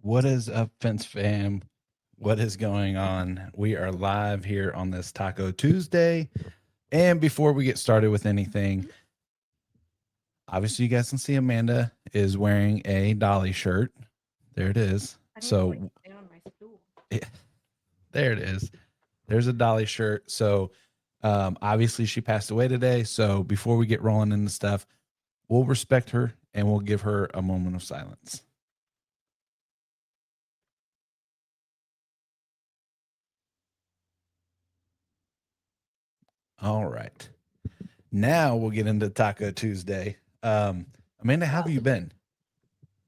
What is up, Fence fam? What is going on? We are live here on this Taco Tuesday. And before we get started with anything, obviously, you guys can see Amanda is wearing a Dolly shirt. There it is. I need to like So, stay on my stool. there it is. There's a Dolly shirt. So, obviously, she passed away today. So, before we get rolling into stuff, we'll respect her and we'll give her a moment of silence. All right. Now we'll get into Taco Tuesday. Amanda, how have you been?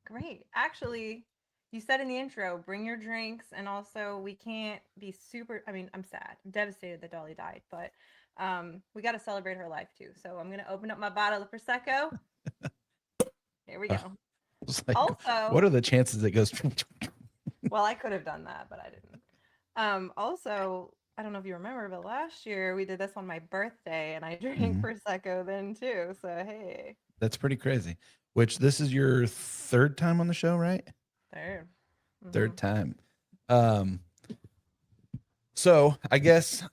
Great. Actually, you said in the intro, bring your drinks, and also we can't be super. I mean, I'm sad, I'm devastated that Dolly died, but we got to celebrate her life too. So I'm gonna open up my bottle of prosecco. Here we I go. was like, what Also, are the chances it goes? well, I could have done that, but I didn't. Also, I don't know if you remember, but last year we did this on my birthday, and I drank Mhm. prosecco then too. So hey, That's pretty crazy. Which this is your third time on the show, right? there. Mm-hmm. Third time. Um, so I guess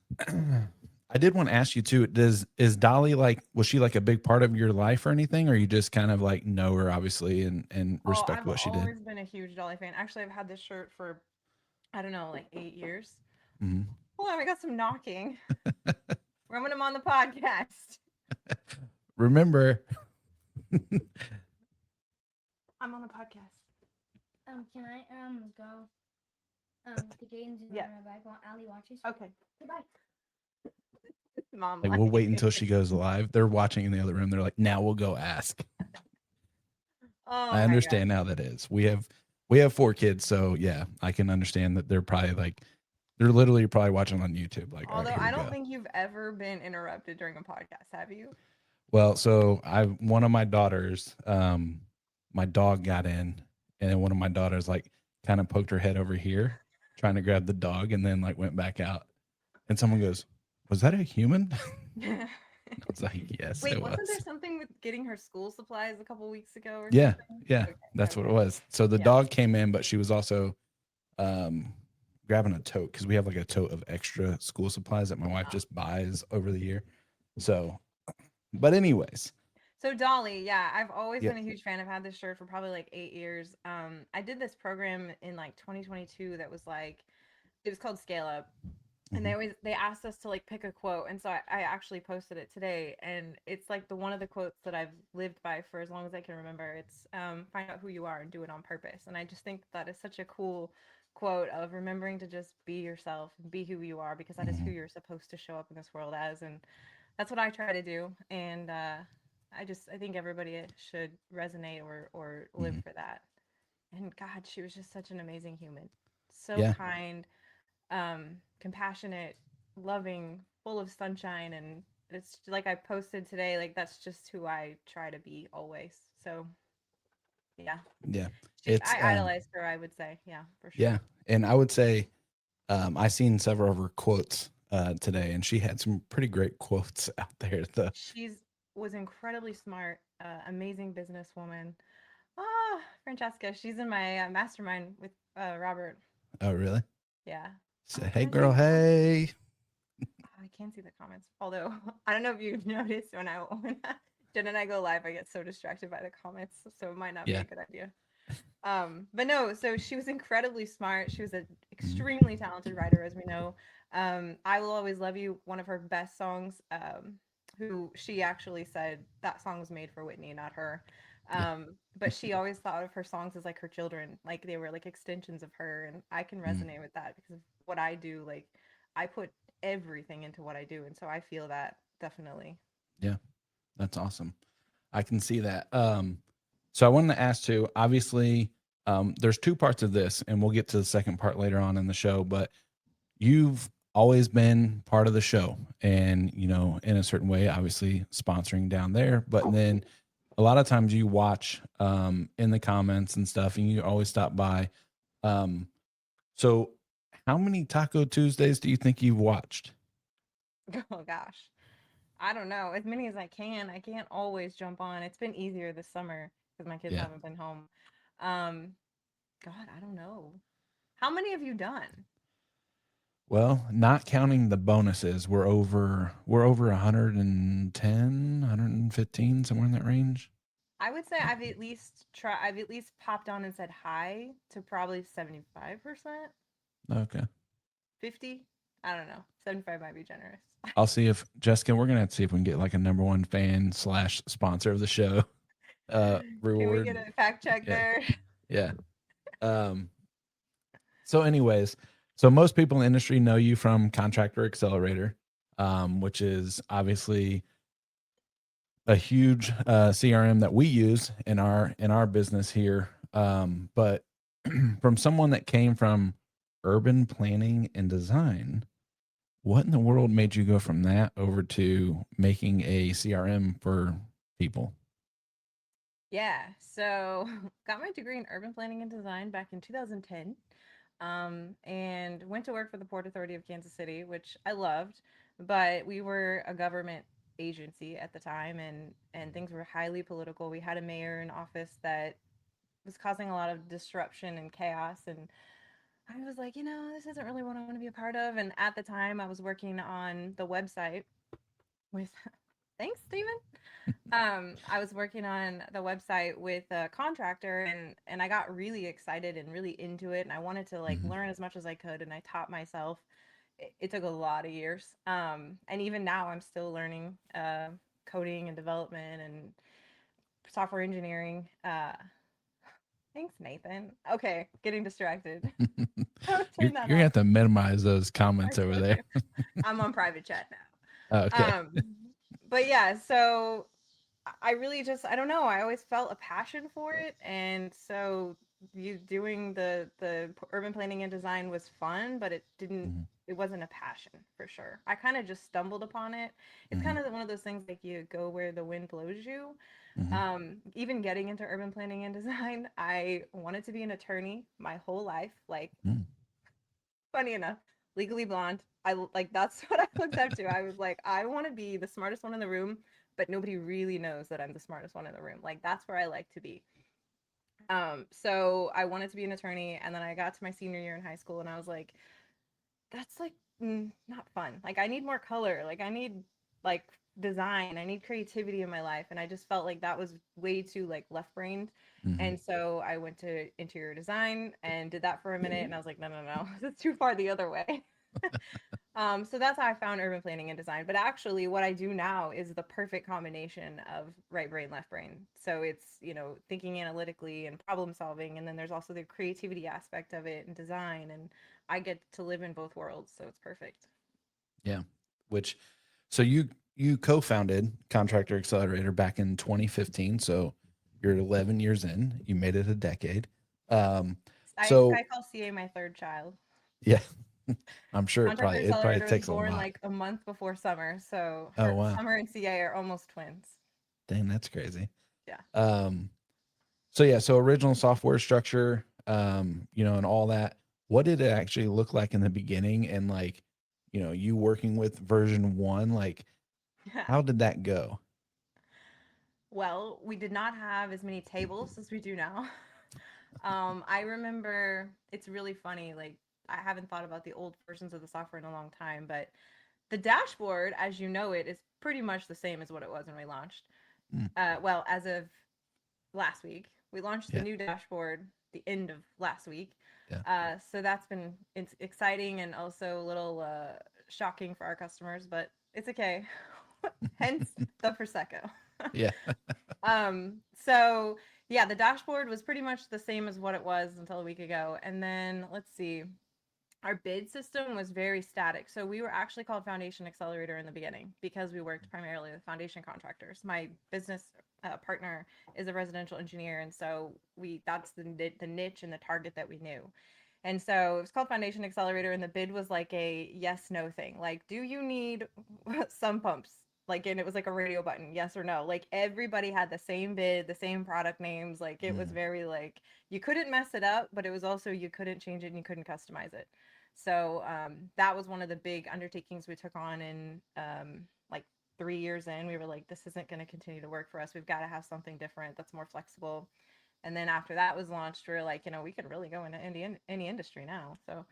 I did want to ask you too. Does is Dolly like was she like a big part of your life or anything, or you just kind of like know her obviously and Oh, respect I've what she did? always been a huge Dolly fan. Actually, I've had this shirt for I don't know, like 8 years. Mhm. Hold on, we got some knocking. We're having him on the podcast. Remember, I'm on the podcast. Can I go to Jaden's and Yeah. right back while Ali watches? Okay. Goodbye. Mom like we'll wait like. until she goes live. They're watching in the other room. They're like, now we'll go ask. Oh I my gosh. understand how that is. We have four kids, so yeah, I can understand that they're probably like they're literally probably watching on YouTube. Like, all right, Although here I we don't go. think you've ever been interrupted during a podcast, have you? Well, so I one of my daughters, my dog got in, and then one of my daughters like kind of poked her head over here, trying to grab the dog, and then like went back out. And someone goes, "Was that a human?" I was like, "Yes, Wait, it wasn't there was." something with getting her school supplies a couple weeks ago or Yeah, something? yeah, Okay, that's what it okay. was. So the Yeah. dog came in, but she was also um, grabbing a tote because we have like a tote of extra school supplies that my wife Ah. just buys over the year. So, but anyways, So Dolly, yeah, I've always yep. been a huge fan. I've had this shirt for probably like 8 years. I did this program in like 2022 that was like it was called Scale Up, and Hmm. they asked us to like pick a quote, and so I actually posted it today, and it's like the one of the quotes that I've lived by for as long as I can remember. It's find out who you are and do it on purpose, and I just think that is such a cool quote of remembering to just be yourself and be who you are because that is who Hmm. you're supposed to show up in this world as, and that's what I try to do, and I think everybody should resonate or live Hmm. for that. And God, she was just such an amazing human, so Yeah, kind, compassionate, loving, full of sunshine, and it's like I posted today. Like that's just who I try to be always. So yeah, yeah. I It's idolized her. I would say, yeah, for yeah, sure. and I would say I seen several of her quotes today, and she had some pretty great quotes out there. The She's was incredibly smart, amazing businesswoman. Ah, Francesca, she's in my mastermind with Robert. oh really? Yeah. Say Can hey I see girl, the comments? hey. I can't see the comments. Although I don't know if you've noticed when Jen and I go live, I get so distracted by the comments, so it might not be Yeah. a good idea. But no, so she was incredibly smart. She was an Mhm. extremely talented writer, as we know. I Will Always Love You, one of her best songs. Who she actually said that song was made for Whitney, not her. Yeah. But she always thought of her songs as like her children, like they were like extensions of her, and I can Mm. resonate with that because of what I do. Like I put everything into what I do, and so I feel that definitely. Yeah. That's awesome. I can see that. So I wanted to ask too. Obviously, there's two parts of this, and we'll get to the second part later on in the show. But you've always been part of the show, and in a certain way, obviously sponsoring down there. But then a lot of times you watch in the comments and stuff, and you always stop by. Um, so, how many Taco Tuesdays do you think you've watched? Oh gosh. I don't know, as many as I can. I can't always jump on. It's been easier this summer because my kids Yeah. haven't been home. Um, God, I don't know. How many have you done? Well, not counting the bonuses, we're over 110, 115, somewhere in that range. I would say I've at least popped on and said hi to probably 75%, Okay. 50. I don't know. 75 might be generous. I'll see if Jessica, we're gonna have to see if we can get like a number one fan slash sponsor of the show Can we reward. get a fact check Yeah. there? Yeah. Um, so anyways, so most people in the industry know you from Contractor Accelerator, which is obviously a huge CRM that we use in our business here. But from someone that came from urban planning and design, what in the world made you go from that over to making a CRM for people? Yeah. So got my degree in urban planning and design back in 2010. And went to work for the Port Authority of Kansas City, which I loved, but we were a government agency at the time, and things were highly political. We had a mayor in office that was causing a lot of disruption and chaos, and I was like, this isn't really what I want to be a part of. And at the time, I was working on the website with thanks, Steven. I was working on the website with a contractor, and I got really excited and really into it, and I wanted to like Mhm. learn as much as I could, and I taught myself. It took a lot of years, and even now I'm still learning coding and development and software engineering. Thanks, Nathan. Okay, getting distracted. you're Turn that you're gonna off. have to minimize those I comments over told there. you. I'm on private chat Okay. now. But yeah, so I really just I don't know. I always felt a passion for it, and so you doing the urban planning and design was fun, but Mhm. it wasn't a passion for sure. I kind of just stumbled upon it. It's Mhm. kind of one of those things like you go where the wind blows you. Mhm. Even getting into urban planning and design, I wanted to be an attorney my whole life. Like Mhm. funny enough, Legally Blonde. Like that's what I looked up to. I was like, I want to be the smartest one in the room, but nobody really knows that I'm the smartest one in the room. Like that's where I like to be. So I wanted to be an attorney, and then I got to my senior year in high school, and I was like, that's like not fun. Like I need more color. Like I need like design. I need creativity in my life, and I just felt like that was way too like left brained. Mhm. And so I went to interior design and did that for a minute, and I was like, no, no, no, that's too far the other way. So that's how I found urban planning and design. But actually, what I do now is the perfect combination of right brain, left brain. So it's, thinking analytically and problem solving. And then there's also the creativity aspect of it and design. And I get to live in both worlds. So it's perfect. Yeah. Which, so you co-founded Contractor Accelerator back in 2015. So you're 11 years in. You made it a decade. Um, I so call CA my third child. yeah, I'm sure it Contractor probably Accelerator was takes a born lot. like a month before Summer. So Oh her wow, Summer and CA are almost twins. dang, that's crazy. Yeah. Um, so yeah, so original software structure, and all that. What did it actually look like in the beginning? And like, you working with version one, like, how did that go? Well, we did not have as many tables as we do now. I remember it's really funny. Like, I haven't thought about the old versions of the software in a long time, but the dashboard, as you know it, is pretty much the same as what it was when we launched. Mm, Well, as of last week, we launched the yeah, new dashboard the end of last week. yeah, So that's been it's exciting and also a little shocking for our customers, but it's okay. Hence the prosecco. yeah. So yeah, the dashboard was pretty much the same as what it was until a week ago. And then let's see, our bid system was very static. So we were actually called Foundation Accelerator in the beginning because we worked primarily with foundation contractors. My business partner is a residential engineer, and so that's the niche and the target that we knew. And so it was called Foundation Accelerator, and the bid was like a yes no thing. Like, do you need some pumps? Like, and it was like a radio button, yes or no. Like everybody had the same bid, the same product names. Like it was Mm, very like you couldn't mess it up, but it was also you couldn't change it and you couldn't customize it. So that was one of the big undertakings we took on in like 3 years in. We were like, this isn't going to continue to work for us. We've got to have something different that's more flexible. And then after that was launched, we were like, we could really go into any industry now. So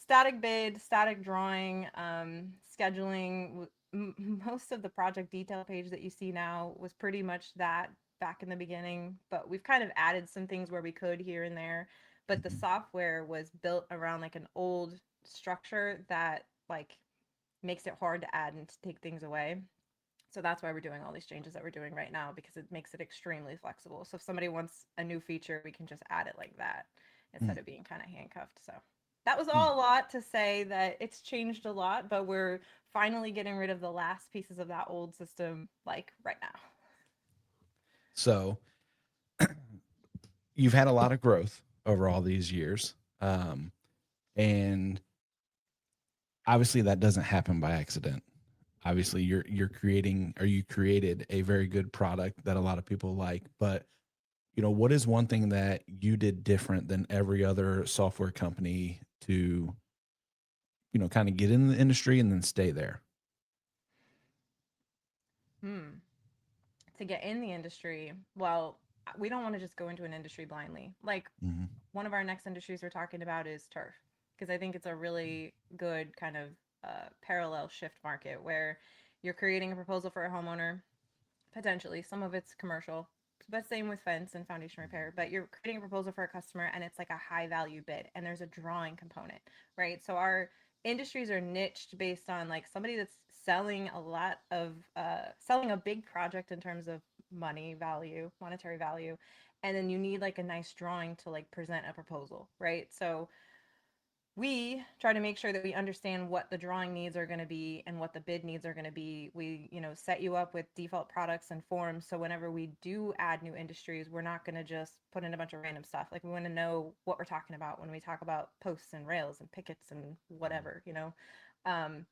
static bid, static drawing, scheduling. Most of the project detail page that you see now was pretty much that back in the beginning, but we've kind of added some things where we could here and there. But the software was built around like an old structure that like makes it hard to add and to take things away. So that's why we're doing all these changes that we're doing right now, because it makes it extremely flexible. So if somebody wants a new feature, we can just add it like that instead of being kind of handcuffed. So that was all a lot to say that it's changed a lot, but we're finally getting rid of the last pieces of that old system like right now. So you've had a lot of growth over all these years. And obviously that doesn't happen by accident. Obviously you're creating, or you created a very good product that a lot of people like, but what is one thing that you did different than every other software company to, kind of get in the industry and then stay there? To get in the industry, well, we don't want to just go into an industry blindly. Like one of our next industries we're talking about is turf, because I think it's a really good kind of parallel shift market where you're creating a proposal for a homeowner, potentially some of it's commercial, but same with fence and foundation repair, but you're creating a proposal for a customer and it's like a high value bid and there's a drawing component, right? So our industries are niched based on like somebody that's selling a lot of selling a big project in terms of monetary value, and then you need like a nice drawing to like present a proposal, right? So we try to make sure that we understand what the drawing needs are going to be and what the bid needs are going to be. We, set you up with default products and forms. So whenever we do add new industries, we're not going to just put in a bunch of random stuff. Like we want to know what we're talking about when we talk about posts and rails and pickets and whatever. Um,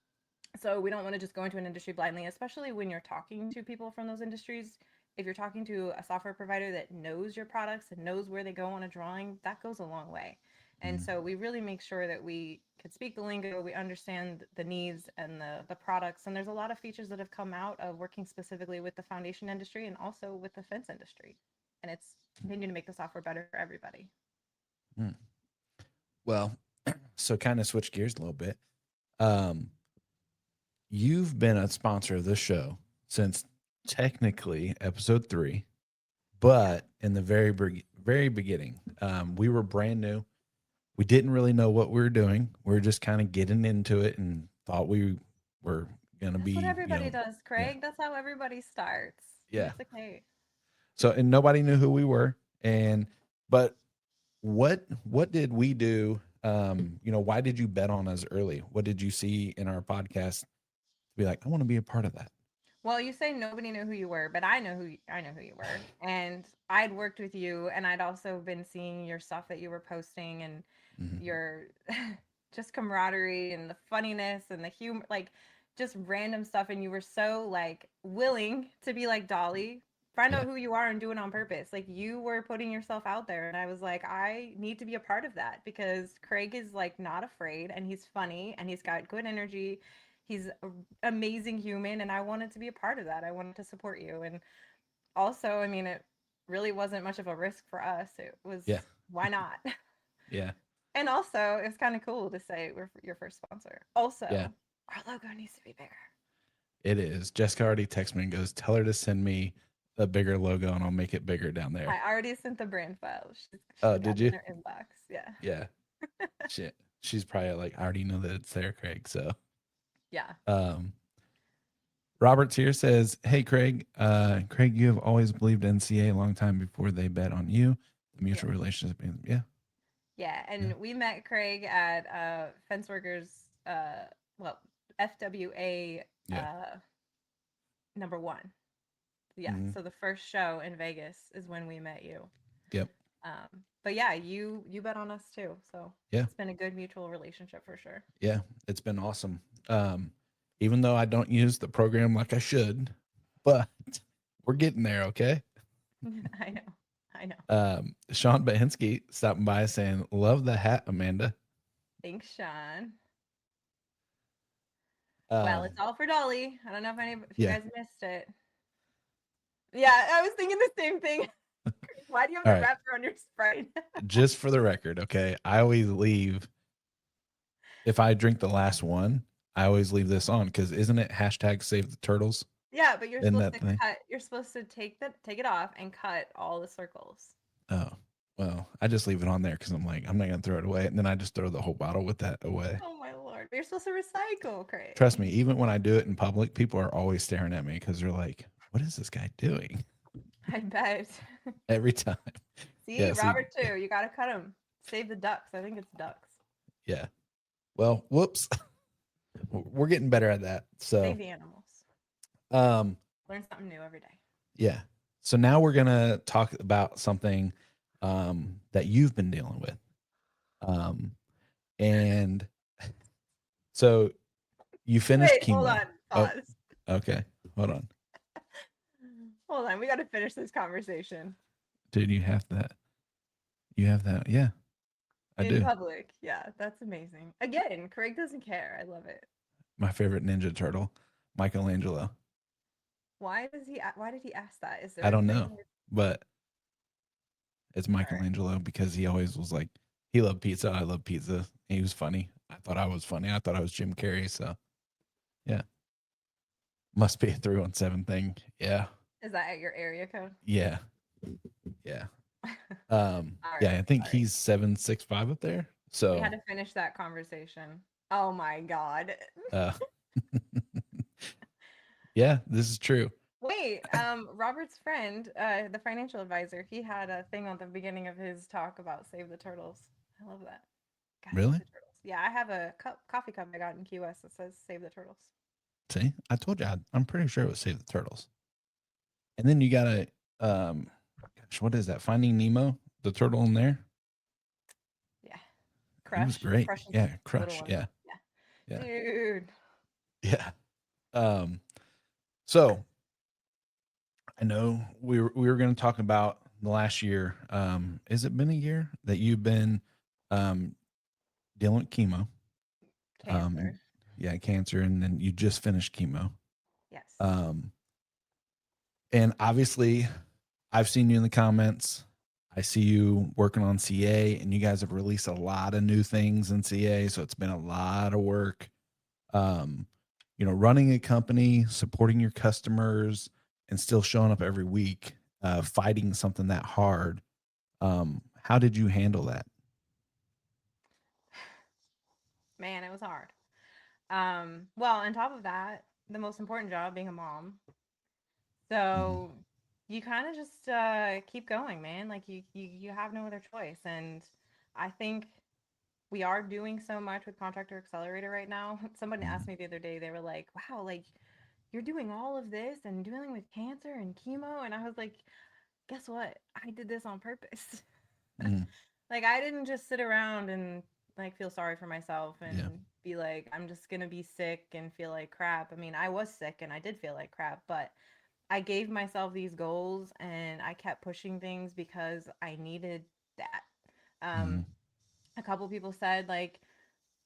so we don't want to just go into an industry blindly, especially when you're talking to people from those industries. If you're talking to a software provider that knows your products and knows where they go on a drawing, that goes a long way. And so we really make sure that we can speak the lingo, we understand the needs and the products. And there's a lot of features that have come out of working specifically with the foundation industry and also with the fence industry. And it's continuing to make the software better for everybody. Well, so kind of switch gears a little bit. You've been a sponsor of this show since technically episode 3, but in the very beginning, we were brand new. We didn't really know what we were doing. We were just kind of getting into it and thought we were going to That's be, what everybody does, Craig. yeah. That's how everybody starts. Yeah. It's okay. So, and nobody knew who we were. But what did we do? Why did you bet on us early? What did you see in our podcast to be like, I want to be a part of that? Well, you say nobody knew who you were, but I know who you were. And I'd worked with you, and I'd also been seeing your stuff that you were posting and your just camaraderie and the funniness and the humor, like just random stuff. And you were so like willing to be like Dolly, find Yeah. out who you are and do it on purpose. Like you were putting yourself out there, and I was like, I need to be a part of that because Craig is like not afraid, and he's funny, and he's got good energy. He's an amazing human, and I wanted to be a part of that. I wanted to support you. And also, I mean, it really wasn't much of a risk for us. It was, Yeah. why not? Yeah. And also, it's kind of cool to say we're your first sponsor. Also, Yeah. our logo needs to be bigger. It is. Jessica already texted me and goes, tell her to send me a bigger logo and I'll make it bigger down there. I already sent the brand file. She's Oh, got did it you? in her inbox. Yeah. Yeah. Shit. She's probably like, I already know that it's there, Craig. So, Yeah. Roberts here says, hey, Craig. Craig, you have always believed NCA a long time before they bet on you. The mutual relationship. Yeah. Yeah. And we met Craig at Fence Workers, well, FWA #1. Yeah. So the first show in Vegas is when we met you. Yep. But yeah, you bet on us too. So yeah, it's been a good mutual relationship for sure. Yeah, it's been awesome. Even though I don't use the program like I should, but we're getting there. Okay. I know. Sean Bahinsky stopping by saying, love the hat, Amanda. Thanks, Sean. Well, it's all for Dolly. I don't know if you guys missed it. Yeah, I was thinking the same thing. Why do you have All the right. wrapper on your Sprite? Just for the record, okay, I always leave, if I drink the last one, I always leave this on because isn't it hashtag save the turtles Yeah, but you're in supposed that to thing? cut. You're supposed to take it off and cut all the circles. Oh, well, I just leave it on there because I'm like, I'm not going to throw it away. And then I just throw the whole bottle with that away. Oh my lord! But you're supposed to recycle, Craig. Trust me, even when I do it in public, people are always staring at me because they're like, what is this guy doing? I bet. Every time. See, Yeah, see, Robert too. You gotta cut him. Save the ducks. I think it's ducks. yeah. Well, whoops. We're getting better at that. So, Save the animals. um, Learn something new every day. yeah. So now we're gonna talk about something that you've been dealing with. And so you finished Wait, hold chemo. on. Oh, Pause. okay. Hold on. Hold on. We gotta finish this conversation. Dude, you have that. You have that. Yeah, I In do. public. Yeah, that's amazing. Again, Craig doesn't care. I love it. My favorite Ninja Turtle, Michelangelo. Why did he ask that? Is there I a don't thing? know, but it's right. Michelangelo because he always was like, he loved pizza. I love pizza. He was funny. I thought I was funny. I thought I was Jim Carrey. So, yeah. Must be a 317 thing. Yeah. Is that at your area code? Yeah. Yeah. All Yeah, right. I think Sorry. he's 765 up there. We So, had to finish that conversation. Oh my god. uh, yeah, this is true. Wait, Robert's friend, the financial advisor, he had a thing on the beginning of his talk about save the turtles. I love that. Gotta save Really? the turtles. Yeah, I have a coffee cup I got in QS that says save the turtles. See, I told you, I'm pretty sure it was Save the Turtles. And then you got to, gosh, what is that? Finding Nemo, the turtle in there. Yeah. He was Crush. great. Crush is Yeah, the little Crush. one. Yeah, Yeah. yeah, Dude. yeah. So I know we were going to talk about the last year. Has it been a year that you've been dealing with chemo? Cancer. Yeah, cancer, and then you just finished chemo. Yes. And obviously, I've seen you in the comments. I see you working on CA, and you guys have released a lot of new things in CA, so it's been a lot of work. Running a company, supporting your customers, and still showing up every week, fighting something that hard. How did you handle that? Man, it was hard. Well, on top of that, the most important job being a mom. So you kind of just keep going, man. Like you have no other choice. And I think we are doing so much with Contractor Accelerator right now. Somebody asked me the other day, they were like, wow, like you're doing all of this and dealing with cancer and chemo. And I was like, guess what? I did this on purpose. Mm, Like I didn't just sit around and like feel sorry for myself yeah. and be like, I'm just gonna be sick and feel like crap. I mean, I was sick and I did feel like crap, but I gave myself these goals and I kept pushing things because I needed that. Mm, A couple people said like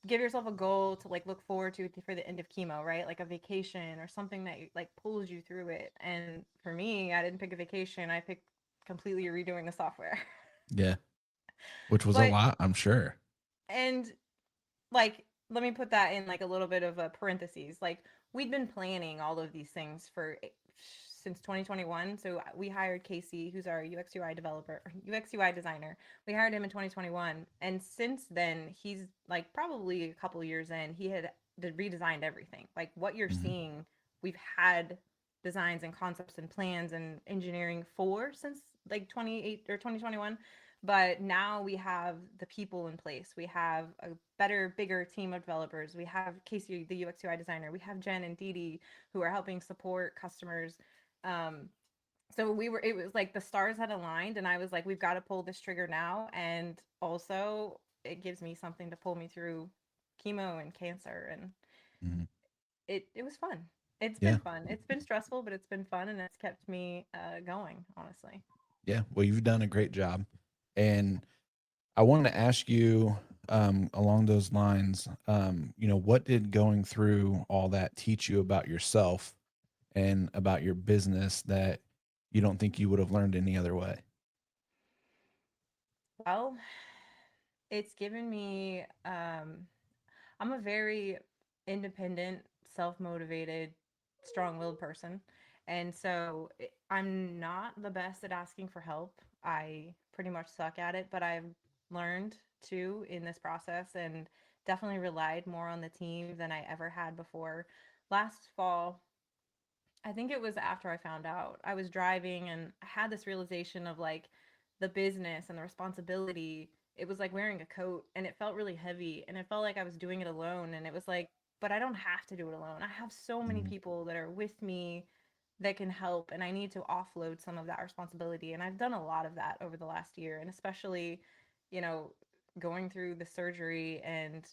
give yourself a goal to like look forward to for the end of chemo, right? Like a vacation or something that like pulls you through it. And for me, I didn't pick a vacation. I picked completely redoing the software. yeah. Which was a But lot, I'm sure. and like let me put that in like a little bit of a parentheses. Like we'd been planning all of these things for since 2021. So we hired Casey, who's our UX UI developer, UX UI designer. We hired him in 2021, and since then he's like probably a couple years in, he had redesigned everything. Like what you're Mhm. seeing, we've had designs and concepts and plans and engineering for since like 28 or 2021, but now we have the people in place. We have a better, bigger team of developers. We have Casey, the UX UI designer. We have Jen and Dee Dee who are helping support customers. um so it was like the stars had aligned and I was like, we've got to pull this trigger now. And also it gives me something to pull me through chemo and cancer. And Mhm. it was fun. It's Yeah. been fun. It's been stressful, but it's been fun, and it's kept me going, honestly. Yeah. Well, you've done a great job. And I wanted to ask you along those lines, what did going through all that teach you about yourself and about your business that you don't think you would have learned any other way? Well, it's given me I'm a very independent, self-motivated, strong-willed person. And so I'm not the best at asking for help. I pretty much suck at it, but I've learned to in this process and definitely relied more on the team than I ever had before. Last fall, I think it was after I found out. I was driving and I had this realization of like the business and the responsibility. It was like wearing a coat and it felt really heavy and it felt like I was doing it alone. And it was like, but I don't have to do it alone. I have so many Mhm. people that are with me that can help and I need to offload some of that responsibility. And I've done a lot of that over the last year. And especially, you know, going through the surgery and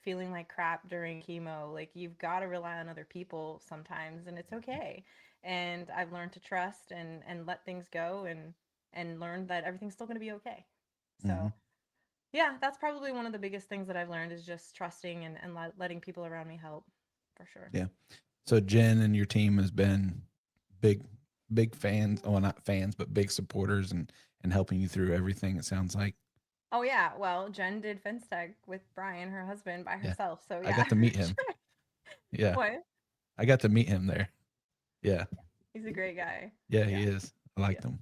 feeling like crap during chemo, like you've got to rely on other people sometimes and it's okay. And I've learned to trust and let things go and learn that everything's still going to be okay. Mhm. So yeah, that's probably one of the biggest things that I've learned is just trusting and letting people around me help for sure. Yeah. So Jen and your team has been big, big fans. Well, not fans, but big supporters and helping you through everything. It sounds like. Oh yeah, well, Jen did fence tag with Brian, her husband, by Yeah. herself. So I yeah, got to for meet him. sure. Yeah. What? I got to meet him there. Yeah. He's a great guy. Yeah, he Yeah. is. I Yeah. liked him.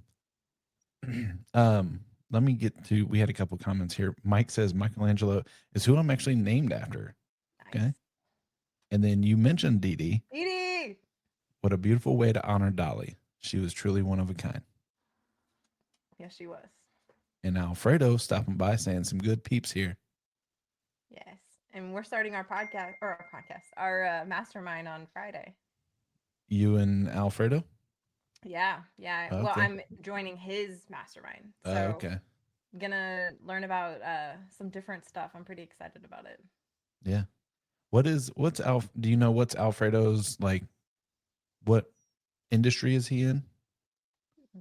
um, let me get to, we had a couple comments here. Mike says Michelangelo is who I'm actually named after. Nice. Okay. And then you mentioned Dee Dee. Edie. What a beautiful way to honor Dolly. She was truly one of a kind. Yes, she was. And Alfredo stopping by saying some good peeps here. Yes. And we're starting our mastermind on Friday. You and Alfredo? Yeah. Yeah. Well, Okay. I'm joining his mastermind. So Okay. gonna learn about some different stuff. I'm pretty excited about it. Yeah. What's Alf? Do you know what's Alfredo's like? What industry is he in?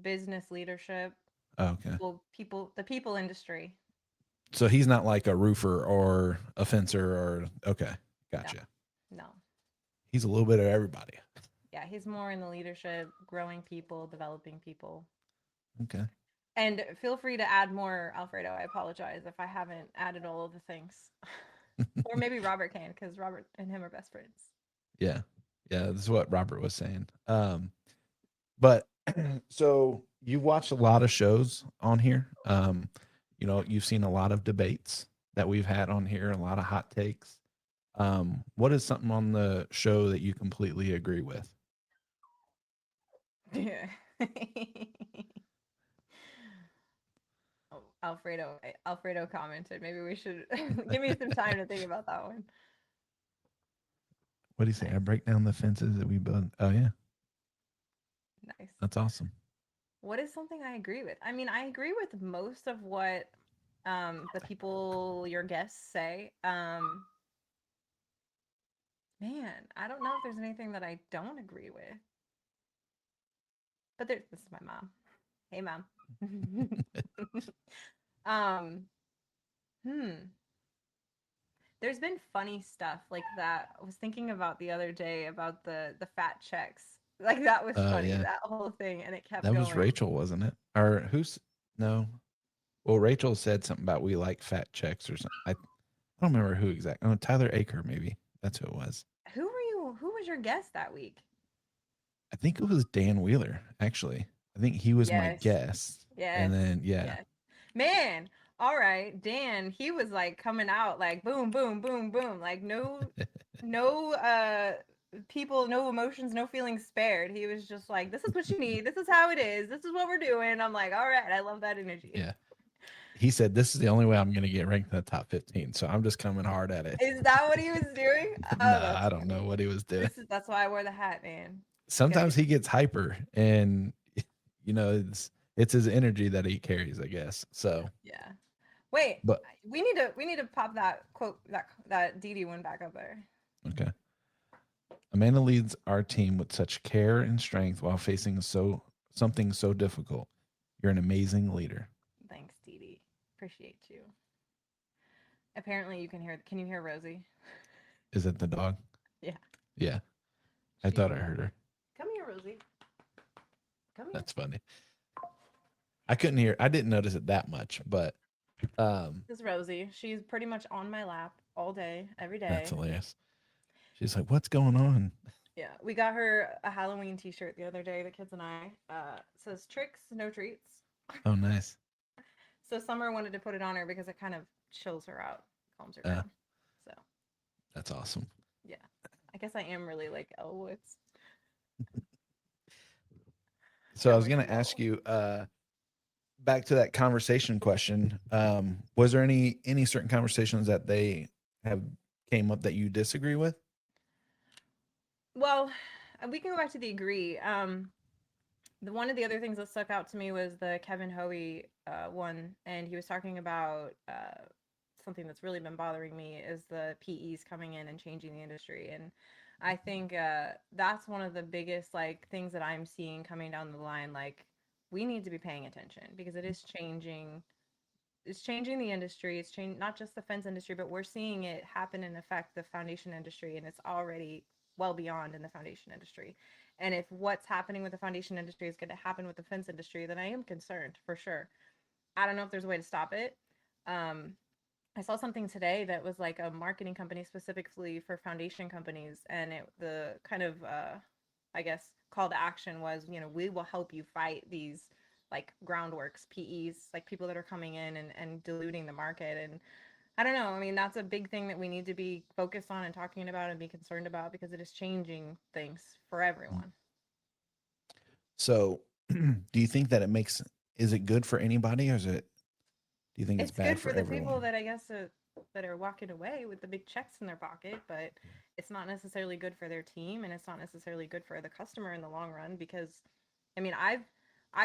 Business leadership, Oh, okay. the people industry. So he's not like a roofer or a fencer or okay. No, Gotcha. no. He's a little bit of everybody. Yeah, he's more in the leadership, growing people, developing people. Okay. And feel free to add more, Alfredo. I apologize if I haven't added all of the things. Or maybe Robert can, because Robert and him are best friends. Yeah. Yeah. This is what Robert was saying. But so you've watched a lot of shows on here. You know, you've seen a lot of debates that we've had on here, a lot of hot takes. What is something on the show that you completely agree with? Yeah. Oh, Alfredo commented. Maybe we should give me some time to think about that one. What do you say? I Nice. break down the fences that we build. Oh yeah, Nice. that's awesome. What is something I agree with? I mean, I agree with most of what the people your guests say. Man, I don't know if there's anything that I don't agree with. But this is my mom. Hey mom. um hmm there's been funny stuff like that. I was thinking about the other day about the fat checks. Like that was funny, Yeah, that whole thing, and it kept that was going. Rachel, wasn't it? Or who's no? Well, Rachel said something about we like fat checks or something. I don't remember who exactly. Oh, Tyler Aker, maybe that's who it was. Who was your guest that week? I think it was Dan Wheeler. Actually, I think he was my Yes. guest. And Yes. then yeah, Yes. Man, all right, Dan, he was like coming out like boom, boom, boom, boom. Like no people, no emotions, no feelings spared. He was just like, this is what you need. This is how it is. This is what we're doing. I'm like, all right, I love that energy. yeah. He said this is the only way I'm going to get ranked in the top 15. So I'm just coming hard at it. Is that what he was doing? No, Oh, that's I don't know funny. what he was doing. That's why I wore the hat, man. Gotta Sometimes get he gets hyper and you know, it's his energy that he carries, I guess. So, yeah. Wait, but we need to pop that quote that Dee Dee one back up there. okay. Amanda leads our team with such care and strength while facing something so difficult. You're an amazing leader. Thanks, Dee Dee. Appreciate you. Apparently, you can hear. Can you hear Rosie? Is it the dog? Yeah. Yeah. I She's thought I heard her. Come here, Rosie. Come here. That's funny. I couldn't hear. I didn't notice it that much, but This is Rosie. She's pretty much on my lap all day, every day. That's hilarious. She's like, "What's going on?" Yeah, we got her a Halloween T-shirt the other day. The kids and I. Says tricks, no treats. Oh, nice. So Summer wanted to put it on her because it kind of chills her out, calms her Uh, down. So That's awesome. yeah, I guess I am really like Elwood's. So I Show was her going she to ask will. you, back to that conversation question. Was there any certain conversations that they have came up that you disagree with? Well, we can go back to the agree. The one of the other things that stuck out to me was the Kevin Hoey one, and he was talking about something that's really been bothering me is the PEs coming in and changing the industry, and I think that's one of the biggest like things that I'm seeing coming down the line. Like we need to be paying attention because it is changing. It's changing the industry. It's changing not just the fence industry, but we're seeing it happen and affect the foundation industry, and it's already well beyond in the foundation industry. And if what's happening with the foundation industry is going to happen with the fence industry, then I am concerned for sure. I don't know if there's a way to stop it. Um, I saw something today that was like a marketing company specifically for foundation companies, and the kind of I guess call to action was, we will help you fight these like groundworks, PEs, like people that are coming in and diluting the market. And I don't know. I mean, that's a big thing that we need to be focused on and talking about and be concerned about because it is changing things for everyone. So, do you think that is it good for anybody, or do you think it's It's bad good for for the people everyone? that I guess that are walking away with the big checks in their pocket, but it's not necessarily good for their team, and it's not necessarily good for the customer in the long run because, I mean, I've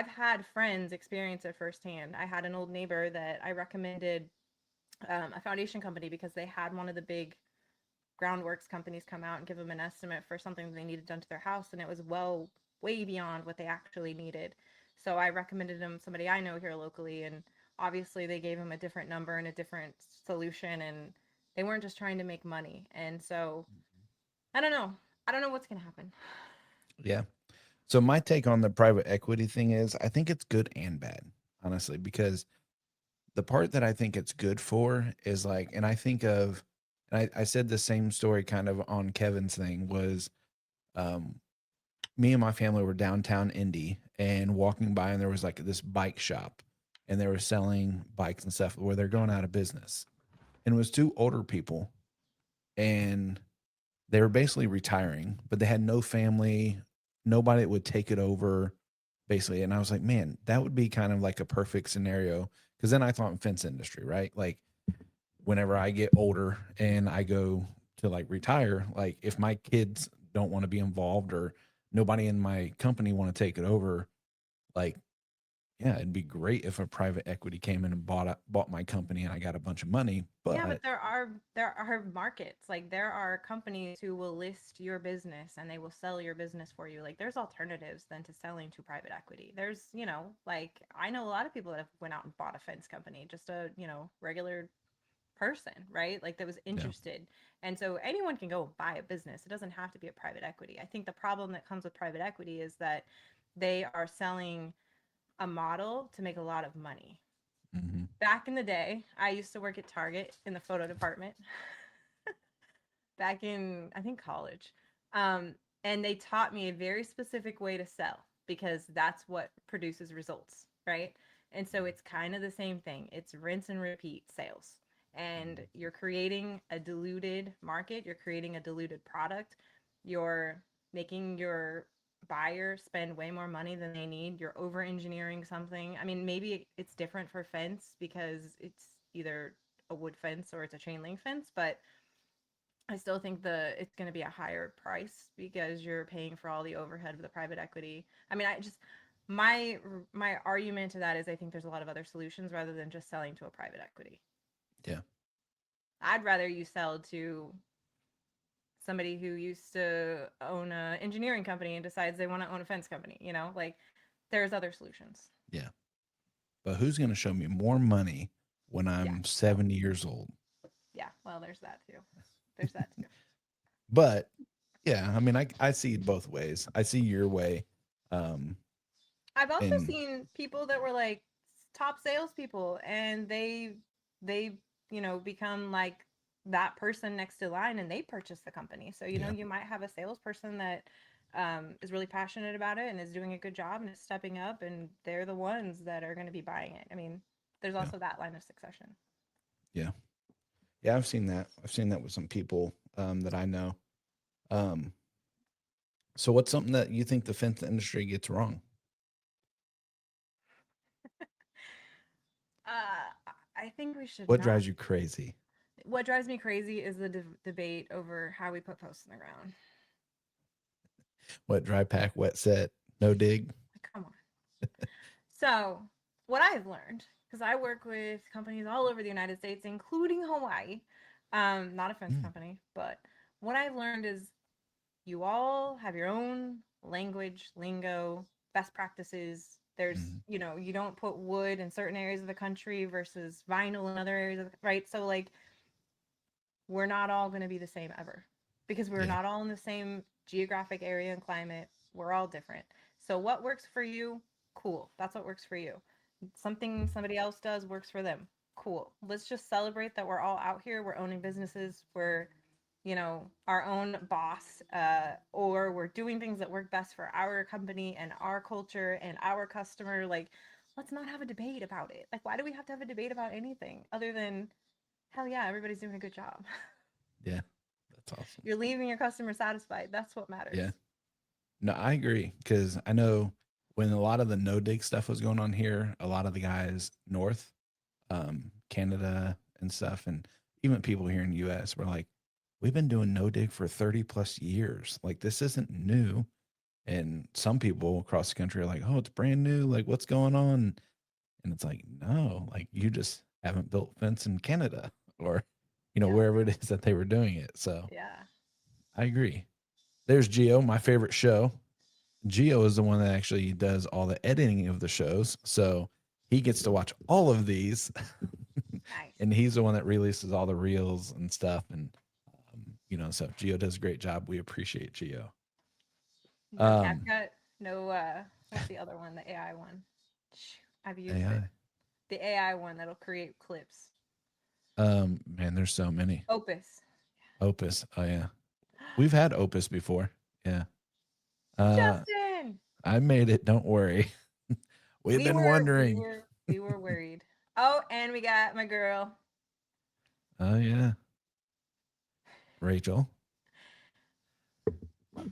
had friends experience it firsthand. I had an old neighbor that I recommended a foundation company because they had one of the big groundworks companies come out and give them an estimate for something they needed done to their house, and it was way beyond what they actually needed. So I recommended them somebody I know here locally, and obviously they gave him a different number and a different solution, and they weren't just trying to make money. And so I don't know. I don't know what's gonna happen. Yeah. So my take on the private equity thing is I think it's good and bad, honestly, because the part that I think it's good for is like, and I think of, and I said the same story kind of on Kevin's thing was, um, me and my family were downtown Indy and walking by, and there was like this bike shop, and they were selling bikes and stuff where they're going out of business. And it was two older people, and they were basically retiring, but they had no family, nobody that would take it over, basically. And I was like, man, that would be kind of like a perfect scenario. Cause then I thought fence industry, right? Like whenever I get older and I go to like retire, like if my kids don't want to be involved or nobody in my company want to take it over, like yeah, it'd be great if a private equity came in and bought my company and I got a bunch of money. Yeah, but But there are markets. Like there are companies who will list your business and they will sell your business for you. Like there's alternatives than to selling to private equity. There's, like I know a lot of people that have went out and bought a fence company, just a, regular person, right? Like that was yeah, interested. And so anyone can go buy a business. It doesn't have to be a private equity. I think the problem that comes with private equity is that they are selling a model to make a lot of money. hmm Back in the day, I used to work at Target in the photo department back in, I think, college. Um, and they taught me a very specific way to sell because that's what produces results, right? And so it's kind of the same thing. It's rinse and repeat sales. And you're creating a diluted market, you're creating a diluted product, you're making your buyer spend way more money than they need. You're over engineering something. I mean, maybe it's different for fence because it's either a wood fence or it's a chain link fence, but I still think it's going to be a higher price because you're paying for all the overhead of the private equity. I mean, I just my argument to that is I think there's a lot of other solutions rather than just selling to a private equity. yeah, I'd rather you sell to somebody who used to own an engineering company and decides they want to own a fence company, like there's other solutions. yeah. But who's going to show me more money when Yeah. I'm 70 years old? Yeah. Well, there's that too. There's that too. But yeah, I mean, I see it both ways. I see your way. Um, I've also and seen people that were like top salespeople, and they become like that person next to line, and they purchase the company. So Yeah. you might have a salesperson that is really passionate about it and is doing a good job and is stepping up, and they're the ones that are going to be buying it. I mean, there's Yeah. also that line of succession. Yeah. Yeah. I've seen that. I've seen that with some people that I know. So what's something that you think the fence industry gets wrong? I think we should What not. drives you crazy? What drives me crazy is the debate over how we put posts in the ground. What dry pack, wet set, no dig? Come on. So, what I've learned, because I work with companies all over the United States, including Hawaii, not a fence company, but what I've learned is you all have your own language, lingo, best practices. There's, Mhm. You don't put wood in certain areas of the country versus vinyl in other areas of right? So, like, we're not all going to be the same ever because we're Yeah. not all in the same geographic area and climate. We're all different. So what works for you? Cool. That's what works for you. Something somebody else does works for them. Cool. Let's just celebrate that we're all out here. We're owning businesses. We're, our own boss, or we're doing things that work best for our company and our culture and our customer. Like, let's not have a debate about it. Like, why do we have to have a debate about anything other than hell yeah, everybody's doing a good job. Yeah. That's awesome. You're leaving your customer satisfied. That's what matters. Yeah. No, I agree. Cause I know when a lot of the no dig stuff was going on here, a lot of the guys north, Canada and stuff, and even people here in the US were like, we've been doing no dig for 30 plus years. Like this isn't new. And some people across the country are like, oh, it's brand new. Like what's going on? And it's like, no, like you just haven't built fence in Canada or, Yeah. wherever it is that they were doing it. So Yeah. I agree. There's Geo, my favorite show. Geo is the one that actually does all the editing of the shows. So he gets to watch all of these. Nice. And he's the one that releases all the reels and stuff. And, so Geo does a great job. We appreciate Geo. No CapCut. No, what's the other one? The AI one. I've used it. AI. The AI one that'll create clips. Man, there's so many. Opus. Opus. Oh yeah. We've had Opus before. Yeah. Justin. I made it. Don't worry. We've been wondering. We were worried. Oh, and we got my girl. Oh yeah. Rachel.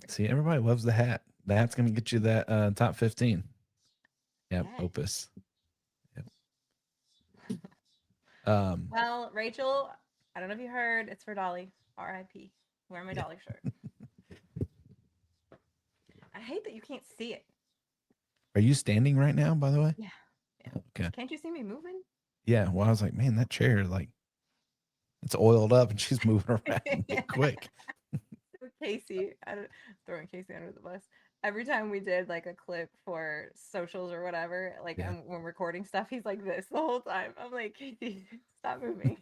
See, everybody loves the hat. The hat's gonna get you that top 15. Yep, Yeah. Opus. Yep. Well, Rachel, I don't know if you heard, it's for Dolly. R.I.P. Wearing my Dolly shirt. I hate that you can't see it. Are you standing right now, by the way? Yeah. Okay. Can't you see me moving? Yeah. Well, I was like, man, that chair, like, it's oiled up and she's moving around. Get quick. Casey, throwing Casey under the bus. Every time we did like a clip for socials or whatever, like Yeah. when recording stuff, he's like this the whole time. I'm like, Casey, stop moving.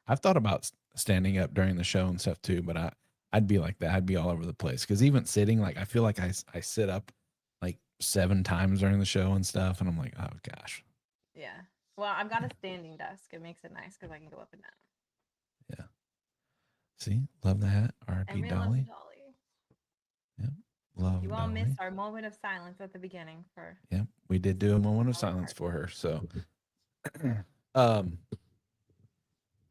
I've thought about standing up during the show and stuff too, but I'd be like that. I'd be all over the place because even sitting, like I feel like I sit up like 7 times during the show and stuff, and I'm like, oh gosh. Yeah. Well, I've got a standing desk. It makes it nice because I can go up and down. Yeah. See, love the hat. And R.I.P. we love Dolly. Dolly. Yep. Love You all Dolly. missed our moment of silence at the beginning for. Yep. We did do a moment of Our silence heart. for her. So,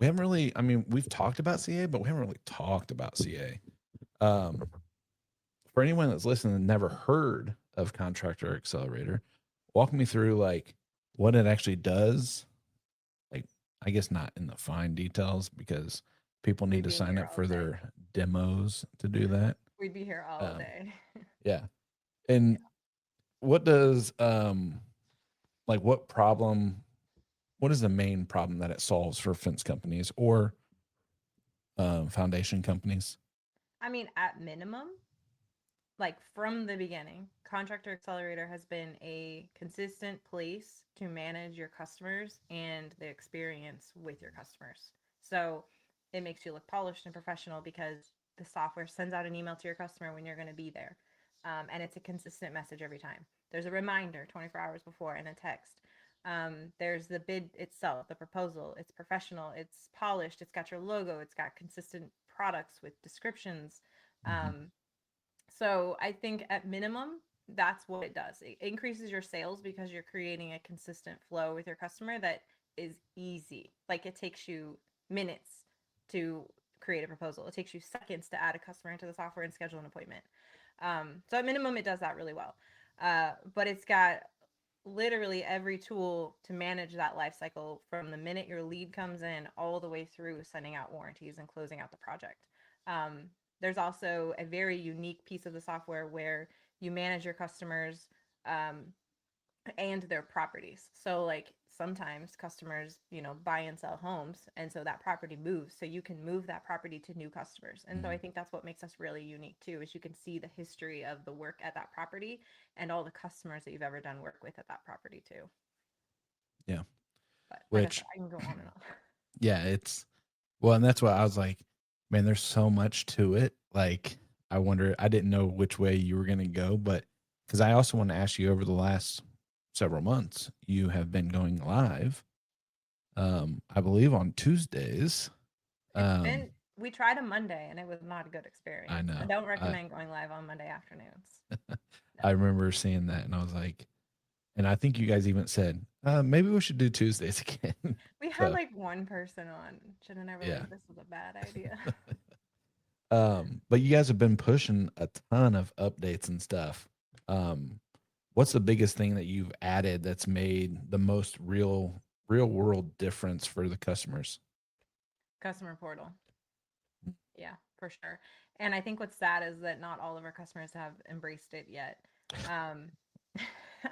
we haven't really. I mean, we've talked about CA, but we haven't really talked about CA. For anyone that's listening and never heard of Contractor Accelerator, walk me through like what it actually does. Like, I guess not in the fine details because people need We'd to be sign here up all for day. their demos to do that. We'd be here all day. Yeah. And what does like what is the main problem that it solves for fence companies or foundation companies? I mean, at minimum, like from the beginning, Contractor Accelerator has been a consistent place to manage your customers and the experience with your customers. So it makes you look polished and professional because the software sends out an email to your customer when you're going to be there. And it's a consistent message every time. There's a reminder 24 hours before and a text. There's the bid itself, the proposal. It's professional, it's polished, it's got your logo, it's got consistent products with descriptions. Um, so I think at minimum, that's what it does. It increases your sales because you're creating a consistent flow with your customer that is easy. Like it takes you minutes to create a proposal. It takes you seconds to add a customer into the software and schedule an appointment. So at minimum, it does that really well. But it's got literally every tool to manage that life cycle from the minute your lead comes in all the way through sending out warranties and closing out the project. There's also a very unique piece of the software where you manage your customers and their properties. So like sometimes customers, buy and sell homes, and so that property moves. So you can move that property to new customers. And so I think that's what makes us really unique too, is you can see the history of the work at that property and all the customers that you've ever done work with at that property too. Yeah. But like I Which, said, I can go on and on. yeah, well, and that's why I was like, man, there's so much to it. Like, I didn't know which way you were going to go, but because I also want to ask you, over the last several months, you have been going live, I believe on Tuesdays. We tried a Monday and it was not a good I experience. I know. don't recommend going live on Monday afternoons. I remember seeing that and I was like, and I think you guys even said, maybe we should do Tuesdays again. We had So, like one person on. Should have never yeah. like this was a bad idea. But you guys have been pushing a ton of updates and stuff. What's the biggest thing that you've added that's made the most real world difference for the customers? Customer portal. Yeah, for sure. And I think what's sad is that not all of our customers have embraced it yet. Um,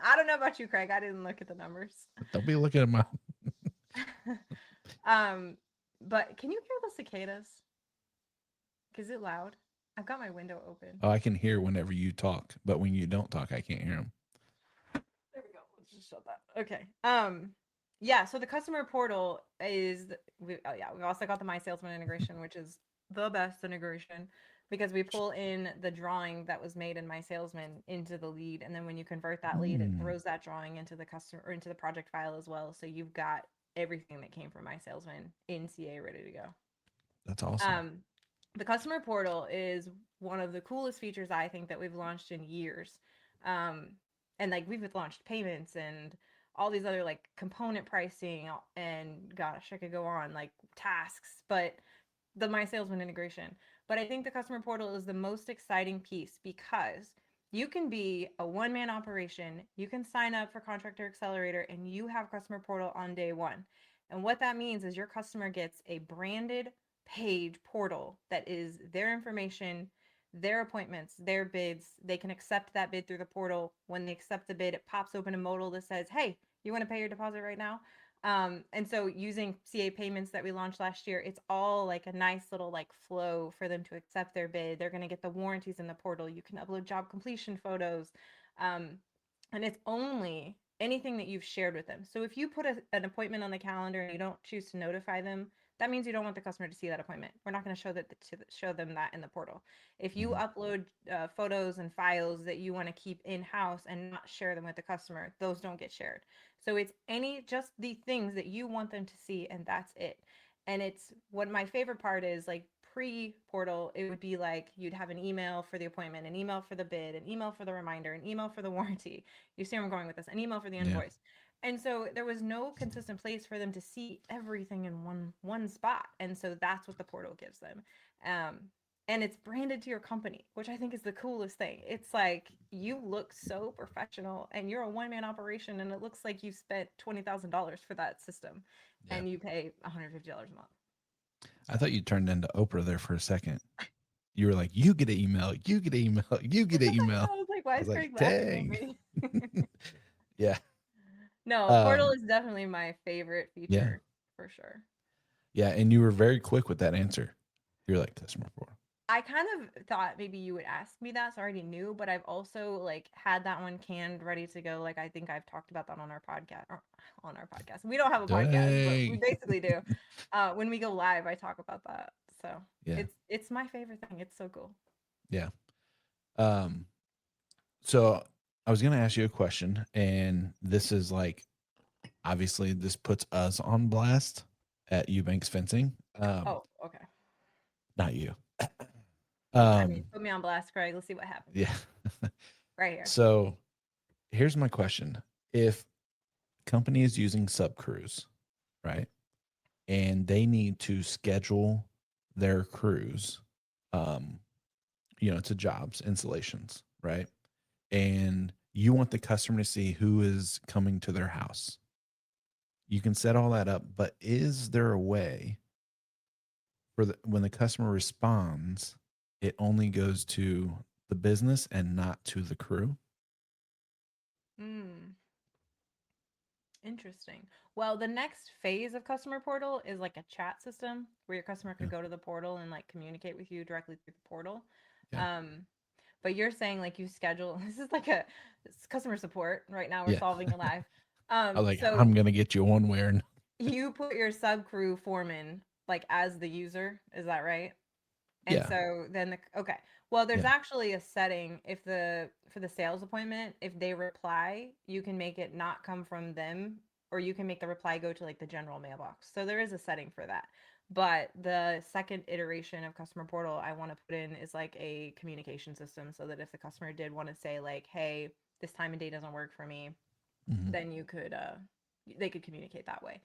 I don't know about you, Craig. I didn't look at the numbers. Don't be looking at my. But can you hear the cicadas? Is it loud? I've got my window open. Oh, I can hear whenever you talk, but when you don't talk, I can't hear them. There we go. Let's just shut that. Okay. Yeah. So the customer portal is we've also got the My Salesman integration, which is the best integration because we pull in the drawing that was made in My Salesman into the lead, and then when you convert that lead, it throws that drawing into the customer or into the project file as well. So you've got everything that came from My Salesman in CA ready to go. That's awesome. The customer portal is one of the coolest features I think that we've launched in years. And like we've launched payments and all these other like component pricing and gosh, I could go on like tasks, but the My Salesman integration. But I think the customer portal is the most exciting piece because you can be a one-man operation. You can sign up for Contractor Accelerator and you have customer portal on day one. And what that means is your customer gets a branded page portal that is their information, their appointments, their bids. They can accept that bid through the portal. When they accept the bid, it pops open a modal that says, hey, you want to pay your deposit right now? And so using CA payments that we launched last year, it's all like a nice little like flow for them to accept their bid. They're going to get the warranties in the portal. You can upload job completion photos. And it's only anything that you've shared with them. So if you put an appointment on the calendar and you don't choose to notify them, that means you don't want the customer to see that appointment. We're not going to show them that in the portal. If you upload photos and files that you want to keep in-house and not share them with the customer, those don't get shared. So it's just the things that you want them to see, and that's it. And it's what my favorite part is, like pre-portal, it would be like you'd have an email for the appointment, an email for the bid, an email for the reminder, an email for the warranty. You see where I'm going with this, an email for the invoice. And so there was no consistent place for them to see everything in one spot. And so that's what the portal gives them. And it's branded to your company, which I think is the coolest thing. It's like you look so professional and you're a one-man operation and it looks like you spent $20,000 for that system and you pay $150 a month. I thought you turned into Oprah there for a second. You were like, you get an email, you get an email, you get an email. I was like, why is Craig laughing at me? Yeah. No, portal is definitely my favorite feature for sure. Yeah, and you were very quick with that answer. You're like customer portal. I kind of thought maybe you would ask me that, so I already knew, but I've also like had that one canned, ready to go. Like I think I've talked about that on our podcast. We don't have a podcast, but we basically do. When we go live, I talk about that. So it's my favorite thing. It's so cool. Yeah. So I was going to ask you a question, and this is like, obviously, this puts us on blast at Eubanks Fencing. Oh, okay. Not you. I mean, Um, put me on blast, Craig. Let's see what happens. yeah. Right here. So here's my question. If company is using sub crews, right, and they need to schedule their crews, um, to jobs, installations, right? And you want the customer to see who is coming to their house. You can set all that up, but is there a way for when the customer responds, it only goes to the business and not to the crew? Hmm. Interesting. Well, the next phase of customer portal is like a chat system where your customer Yeah. could go to the portal and like communicate with you directly through the portal. Yeah. Um, but you're saying like you schedule this is like it's customer support right now. We're Yeah. solving your life. I'm So gonna get you one way or you put your sub crew foreman like as the user, is that right? And yeah. so then okay. Well, there's Yeah. actually a setting if the for the sales appointment, if they reply, you can make it not come from them or you can make the reply go to like the general mailbox. So there is a setting for that. But the second iteration of customer portal I want to put in is like a communication system so that if the customer did want to say like, "Hey, this time and day doesn't work for me," Mhm. then you could they could communicate that way.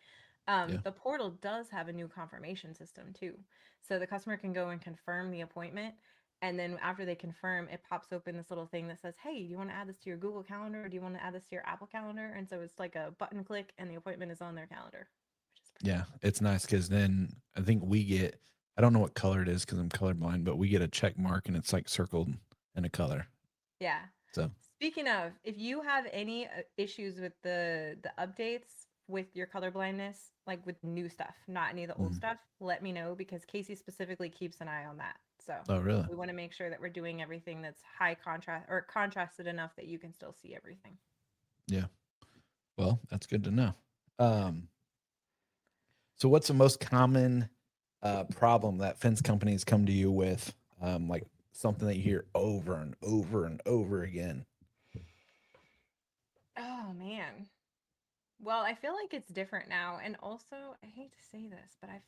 Yeah. The portal does have a new confirmation system too. So the customer can go and confirm the appointment. And then after they confirm, it pops open this little thing that says, "Hey, do you want to add this to your Google Calendar or do you want to add this to your Apple Calendar?" And so it's like a button click and the appointment is on their calendar, which is pretty Yeah. cool. It's nice because then I think we get, I don't know what color it is because I'm colorblind, but we get a check mark and it's like circled in a color. Yeah. So, Speaking of, if you have any issues with the updates with your color blindness, like with new stuff, not any of the old mhm. stuff, let me know because Casey specifically keeps an eye on that. So Oh, really? we want to make sure that we're doing everything that's high contrast or contrasted enough that you can still see everything. Yeah. Well, that's good to know. Yeah. Um, so what's the most common problem that fence companies come to you with? Like something that you hear over and over and over again. Oh man. Well, I feel like it's different now, and also I hate to say this, but I've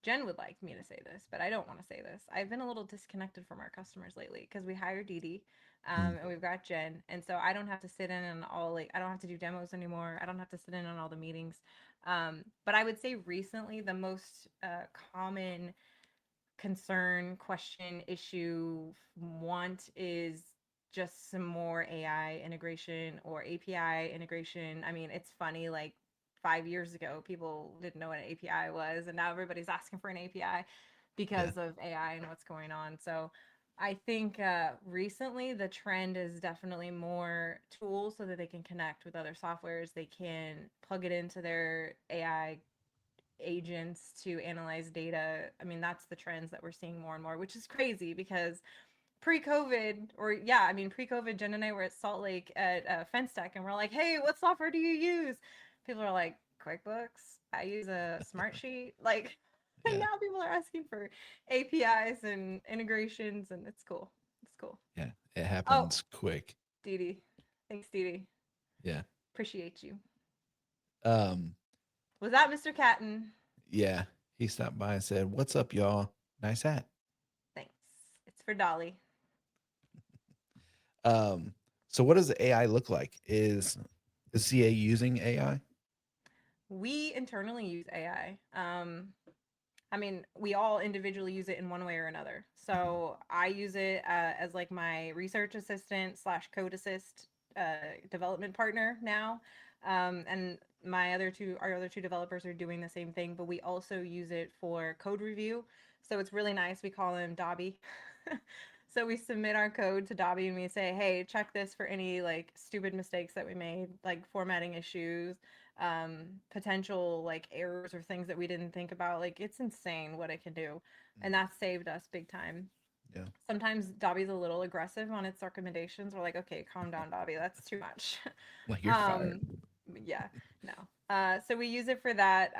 Jen would like me to say this, but I don't want to say this. I've been a little disconnected from our customers lately because we hired Dee Dee, Mm, and we've got Jen, and so I don't have to sit in on all like I don't have to do demos anymore. I don't have to sit in on all the meetings. But I would say recently the most common concern, question, issue, want is just some more AI integration or API integration. I mean, it's funny, like 5 years ago, people didn't know what an API was, and now everybody's asking for an API yeah. because of AI and what's going on. So I think recently the trend is definitely more tools so that they can connect with other softwares. They can plug it into their AI agents to analyze data. I mean, that's the trends that we're seeing more and more, which is crazy because pre-COVID, or yeah, I mean, pre-COVID, Jen and I were at Salt Lake at Fence Tech, and we're like, "Hey, what software do you use?" People are like, "QuickBooks. I use a Smartsheet." Like, and Yeah. now people are asking for APIs and integrations, and it's cool. It's cool. Yeah. It Oh, happens quick. Dee Dee. Thanks, Dee Dee. Yeah. Appreciate you. Um, Was that Mr. Catton? yeah. He stopped by and said, "What's up, y'all? Nice hat." Thanks. It's for Dolly. Um, so what does the AI look like? Is CA using AI? We internally use AI. I mean, we all individually use it in one way or another. So I use it as like my research assistant slash code assist development partner now. And our other two developers are doing the same thing, but we also use it for code review. So it's really nice. We call him Dobby. So we submit our code to Dobby and we say, "Hey, check this for any like stupid mistakes that we made, like formatting issues, potential like errors or things that we didn't think about." Like it's insane what it can do, and that saved us big time. Yeah. Sometimes Dobby's a little aggressive on its recommendations. We're like, "Okay, calm down, Dobby, that's too much." Like you're fired. um yeah, no. So we use it for that.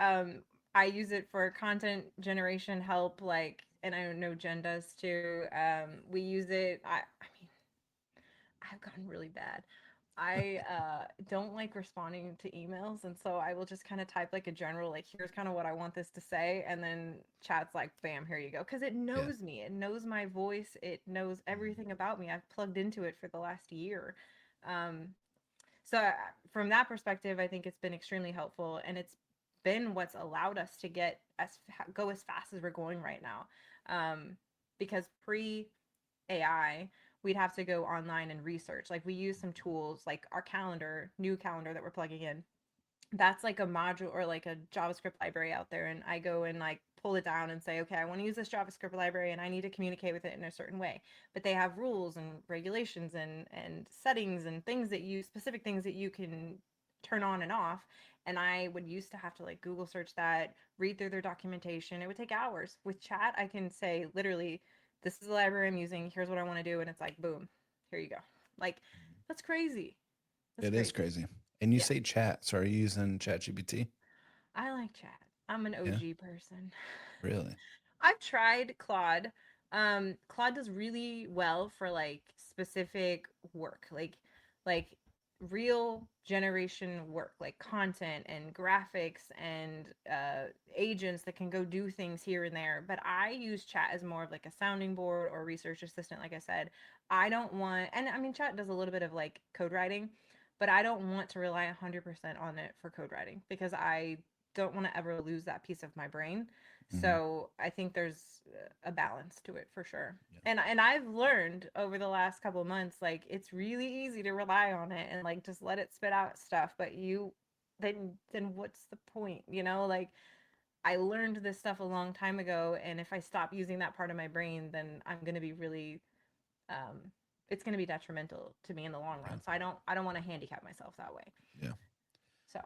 I use it for content generation help, like, and I know Jen does too. We use it, I mean, I've gotten really bad. I don't like responding to emails, and so I will just kind of type like a general, like, here's kind of what I want this to say, and then chat's like, bam, here you go, because it Yeah. knows me, it knows my voice, it knows everything about me. I've plugged into it for the last year. Um, from that perspective, I think it's been extremely helpful, and it's been what's allowed us to go as fast as we're going right now. Because pre AI, we'd have to go online and research. Like, we use some tools like our calendar, new calendar that we're plugging in. That's like a module or like a JavaScript library out there, and I go and like pull it down and say, okay, I want to use this JavaScript library and I need to communicate with it in a certain way. But they have rules and regulations and settings and things that you specific things that you can turn on and off. And I would used to have to like Google search that, read through their documentation. It would take hours. With chat, I can say literally, this is the library I'm using, here's what I want to do, and it's like, boom, here you go. Like, that's crazy. That's It is crazy. crazy. And you Yeah. say chat. So are you using ChatGPT? I like chat. I'm an Yeah. OG person. Really? I've tried Claude. Claude does really well for like specific work, like real generation work, like content and graphics and agents that can go do things here and there. But I use chat as more of like a sounding board or research assistant. Like I said, I don't want, and I mean, chat does a little bit of like code writing, but I don't want to rely 100% on it for code writing because I don't want to ever lose that piece of my brain. Hmm. So I think there's a balance to it for sure. Yeah. And I've learned over the last couple of months, like, it's really easy to rely on it and like just let it spit out stuff. But then what's the point? Like, I learned this stuff a long time ago, and if I stop using that part of my brain, then I'm gonna be really it's gonna be detrimental to me in the long Yeah. run. So I don't want to handicap myself that way. Yeah. So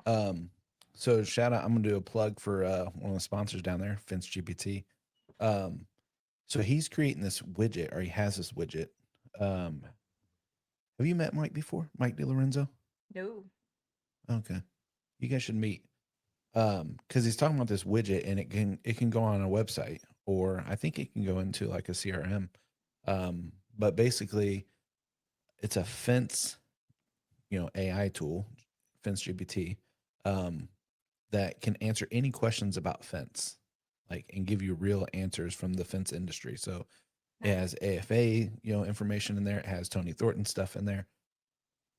So shout out, I'm gonna do a plug for one of the sponsors down there, Fence GPT. Um, so he's creating this widget, or he has this widget. Um, have you met Mike before? Mike DiLorenzo? no. Okay. You guys should meet. Because he's talking about this widget and it can go on a website, or I think it can go into like a CRM. But basically it's a fence, AI tool, Fence GPT, um, that can answer any questions about fence, like, and give you real answers from the fence industry. So it Nice. has AFA, information in there. It has Tony Thornton stuff in there.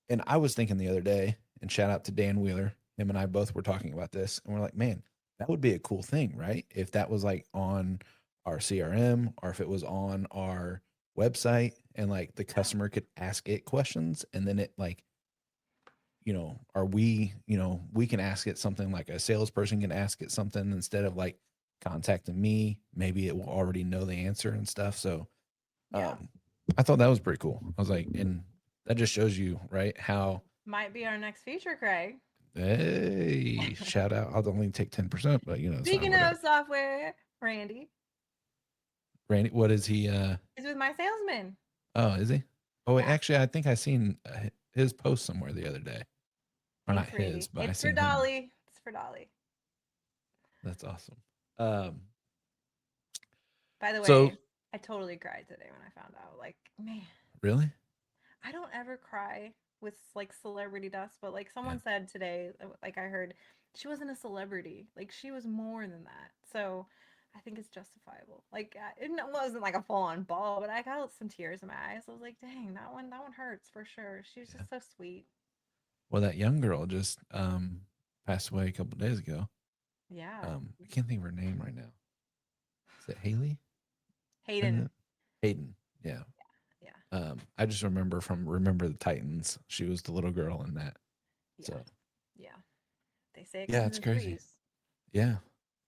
And I was thinking the other day, and shout out to Dan Wheeler, him and I both were talking about this, and we're like, man, that would be a cool thing, right? If that was like on our CRM, or if it was on our website, and like the Yeah. customer could ask it questions, and then it like, are we can ask it something, like a salesperson can ask it something instead of like contacting me. Maybe it will already know the answer and stuff. So Yeah. um, I thought that was pretty cool. I was like, and that just shows you, right, how, Might be our next feature, Craig. hey, shout out. I'll only take 10%, but it's fine, Speaking whatever. of software, Randy Randy, what is he? is with my salesman. Oh, is he? Oh, wait, Yeah. actually, I think I seen his post somewhere the other day. Or not Thanks, his, Randy. but I It's for seen him. Dolly. It's for Dolly. That's awesome. Um, By the so way, I totally cried today when I found out. Like, man, really? I don't ever cry with like celebrity dust, but like Yeah. someone said today, like I heard, she wasn't a celebrity. Like, she was more than that. So I think it's justifiable. Like, it wasn't like a full on ball, but I got some tears in my eyes. I was like, dang, that one hurts for sure. She was Yeah. just so sweet. Well, that young girl just passed away a couple days ago. Yeah. I can't think of her name right now. Is it Haley? Hayden. Hayden. Yeah. Yeah. I just remember from Remember the Titans. She was the little girl in that. Yeah. So Yeah. They say it yeah, comes it's in crazy. threes. Yeah.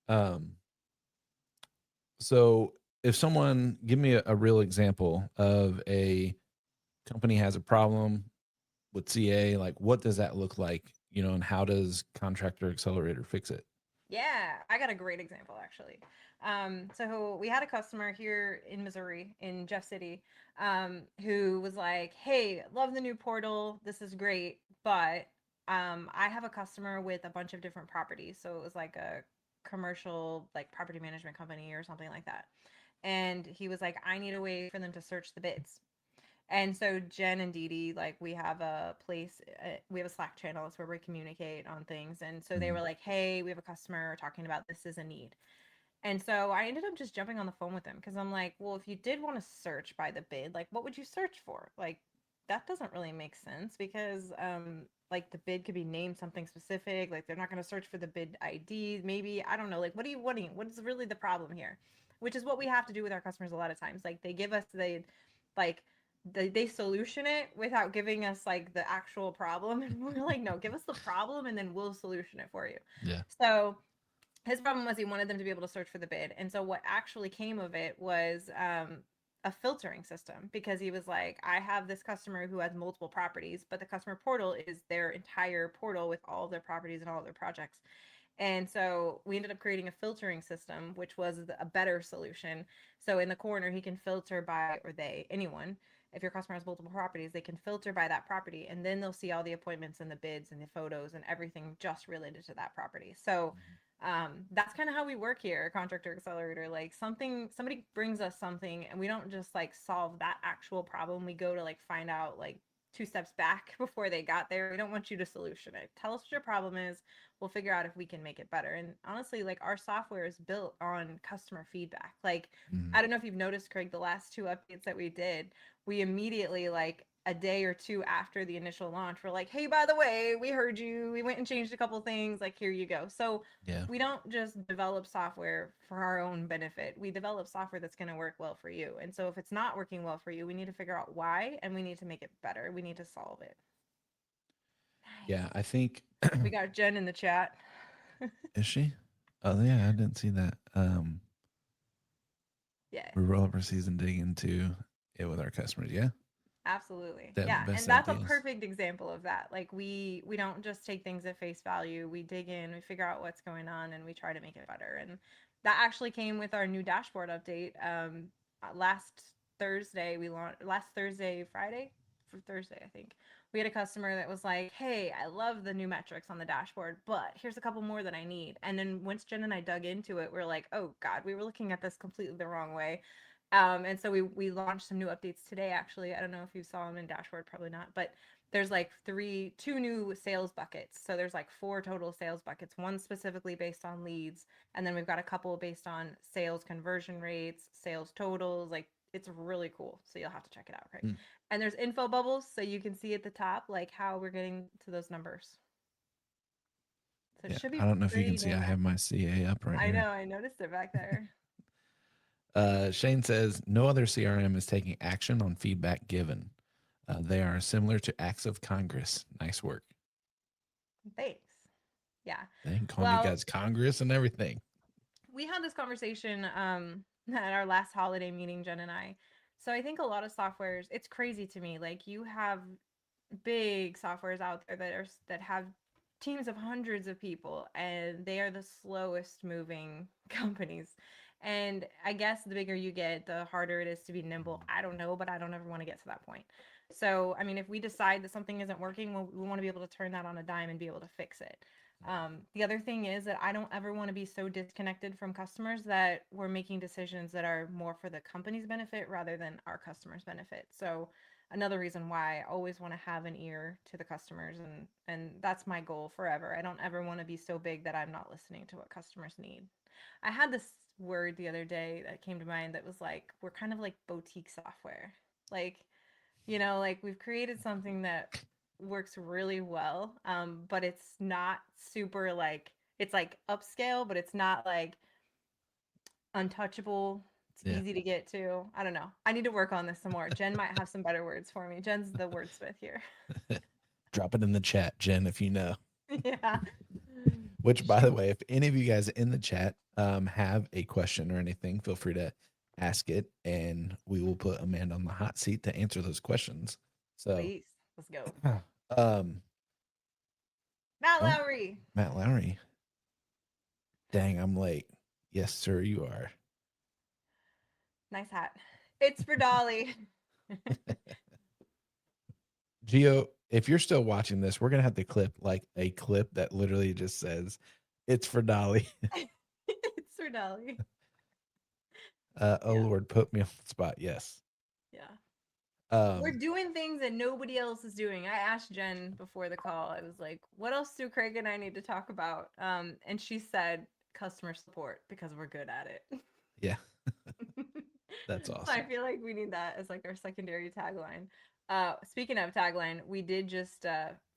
Um, so if someone give me a real example of a company has a problem with CA, like what does that look like? And how does Contractor Accelerator fix it? Yeah, I got a great example actually. So we had a customer here in Missouri, in Jeff City, who was like, "Hey, love the new portal. This is great, but I have a customer with a bunch of different properties. So it was like a commercial, like property management company or something like that. And he was like, I need a way for them to search the bids." And so Jen and Dee Dee, like we have a place, we have a Slack channel. It's where we communicate on things. And so they were like, hey, we have a customer talking about this is a need. And so I ended up just jumping on the phone with them because I'm like, well, if you did want to search by the bid, like what would you search for? Like that doesn't really make sense because like the bid could be named something specific. Like they're not going to search for the bid ID. Maybe, I don't know, like what are you wanting? What is really the problem here? Which is what we have to do with our customers a lot of times. Like they give us like they solution it without giving us like the actual problem. And we're like, no, give us the problem and then we'll solution it for you. Yeah. So his problem was he wanted them to be able to search for the bid. And so what actually came of it was a filtering system because he was like, I have this customer who has multiple properties, but the customer portal is their entire portal with all of their properties and all of their projects. And so we ended up creating a filtering system, which was a better solution. So in the corner, he can filter by, or they, anyone, if your customer has multiple properties, they can filter by that property. And then they'll see all the appointments and the bids and the photos and everything just related to that property. So that's kind of how we work here at Contractor Accelerator. Like somebody brings us something and we don't just like solve that actual problem. We go to like find out like 2 steps back before they got there. We don't want you to solution it. Tell us what your problem is. We'll figure out if we can make it better. And honestly, like our software is built on customer feedback. Like, I don't know if you've noticed, Craig, the last 2 updates that we did, we immediately like a day or two after the initial launch, we're like, hey, by the way, we heard you. We went and changed a couple things. Like, here you go. So Yeah. we don't just develop software for our own benefit. We develop software that's going to work well for you. And so if it's not working well for you, we need to figure out why and we need to make it better. We need to solve it. Yeah. I think, We got Jen in the chat. is she? Oh, yeah. I didn't see that. Yeah, We roll up our season dig into it with our customers. Yeah. absolutely. They have the Yeah, best and that's ideas. a perfect example of that. Like we don't just take things at face value. We dig in, we figure out what's going on, and we try to make it better. And that actually came with our new dashboard update. Last Thursday we launched. Last Thursday, Friday, for Thursday, I think. We had a customer that was like, "Hey, I love the new metrics on the dashboard, but here's a couple more that I need." And then once Jen and I dug into it, we're like, "Oh God, we were looking at this completely the wrong way." And so we launched some new updates today. Actually, I don't know if you saw them in dashboard, probably not, but there's like two new sales buckets. So there's like 4 total sales buckets. One specifically based on leads, and then we've got a couple based on sales conversion rates, sales totals. Like it's really cool. So you'll have to check it out, Craig. And there's info bubbles, so you can see at the top like how we're getting to those numbers. So it Yeah. should be I don't know if you pretty can see, I dang have my CA up right I here. know, I noticed it back there. Shane says no other CRM is taking action on feedback given. They are similar to acts of Congress. Nice work. Thanks. Yeah. They can call you guys Congress and everything. We had this conversation at our last holiday meeting, Jen and I. So I think a lot of softwares, it's crazy to me. Like you have big softwares out there that have teams of hundreds of people and they are the slowest moving companies. And I guess the bigger you get, the harder it is to be nimble. I don't know, but I don't ever want to get to that point. So, I mean, if we decide that something isn't working, we want to be able to turn that on a dime and be able to fix it. The other thing is that I don't ever want to be so disconnected from customers that we're making decisions that are more for the company's benefit rather than our customers' benefit. So another reason why I always want to have an ear to the customers, and that's my goal forever. I don't ever want to be so big that I'm not listening to what customers need. I had this word the other day that came to mind that was like we're kind of like boutique software. Like, like we've created something that works really well, but it's not super like it's like upscale, but it's not like untouchable. It's easy to get to. I don't know. I need to work on this some more. Jen might have some better words for me. Jen's the wordsmith here. Drop it in the chat, Jen, if you know. Yeah. Which, by the way, if any of you guys in the chat have a question or anything, feel free to ask it, and we will put Amanda on the hot seat to answer those questions. So, please, let's go. Matt Lowry. Matt Lowry. Dang, I'm late. Yes, sir, you are. Nice hat. It's for Dolly. Gio, if you're still watching this, we're gonna have to clip like a clip that literally just says, "It's for Dolly." It's for Dolly. Oh Lord, put me on the spot. Yes. Yeah. We're doing things that nobody else is doing. I asked Jen before the call. I was like, "What else do Craig and I need to talk about?" And she said customer support because we're good at it. Yeah. That's So awesome. I feel like we need that as like our secondary tagline. Speaking of tagline, we did just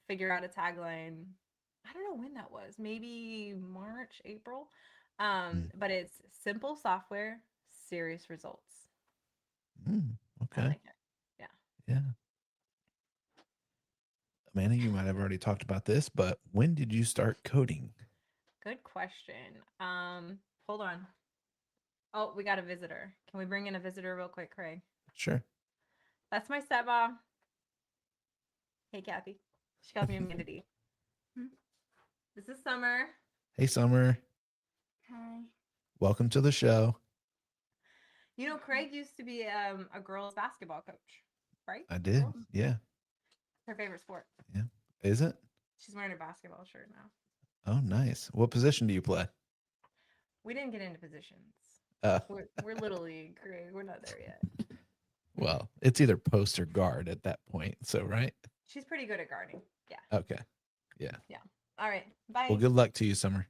figure out a tagline. I don't know when that was. Maybe March, April. But it's simple software, serious results. I Okay. like it. Yeah. Yeah. Amanda, you might have already talked about this, but when did you start coding? Good question. Hold on. Oh, we got a visitor. Can we bring in a visitor real quick, Craig? Sure. That's my stepmom. Hey, Kathy. She calls me Amanda D. This is Summer. Hey, Summer. Hi. Welcome to the show. You know, Craig used to be a girls' basketball coach, right? I did. Girls? Yeah. Her favorite sport. Yeah. Is it? She's wearing a basketball shirt now. Oh, nice. What position do you play? We didn't get into positions. Uh, We're little league, Craig. We're not there yet. well, it's either post or guard at that point. So, right? She's pretty good at guarding. Yeah. Okay. Yeah. Yeah. All right. Bye. Well, good luck to you, Summer.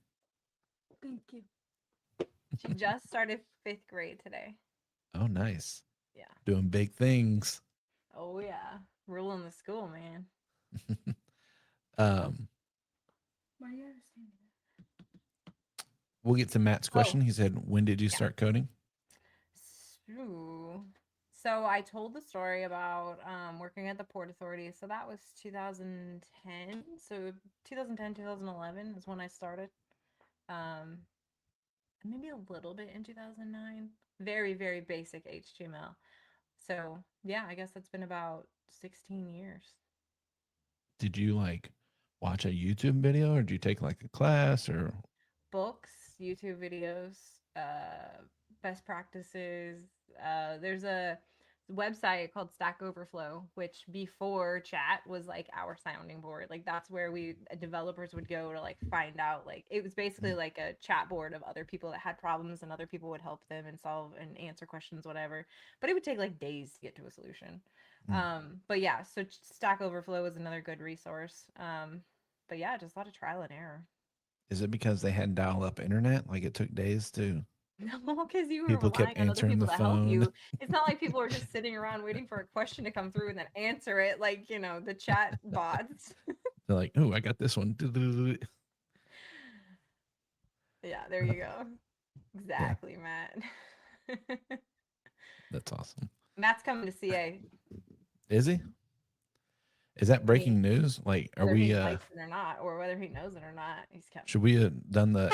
Thank you. She just started 5th grade today. Oh, nice. Yeah. Doing big things. Oh yeah. Ruling the school, man. Why do you understand that? We'll get to Matt's question. He said, when did you Yeah. start coding? So I told the story about working at the Port Authority. So that was 2010. So 2010, 2011 is when I started. Maybe a little bit in 2009. Very, very basic HTML. So yeah, I guess that's been about 16 years. Did you like watch a YouTube video or did you take like a class or? Books, YouTube videos, best practices. There's a website called Stack Overflow, which before chat was like our sounding board. Like that's where we developers would go to like find out. Like it was basically like a chat board of other people that had problems, and other people would help them and solve and answer questions, whatever. But it would take like days to get to a solution. But yeah, so Stack Overflow is another good resource. But yeah, just a lot of trial and error. Is it because they had dial up internet? Like it took days to. No, because you were People relying kept on other answering people the to help phone. you. It's not like people were just sitting around waiting for a question to come through and then answer it like, the chat bots. They're like, oh, I got this one. Yeah, there you go. Exactly, Matt. That's awesome. Matt's coming to CA. Is he? Is that breaking news? Like, are Whether we? he likes it or not, or whether he knows it or not, he's coming. Should we have done the?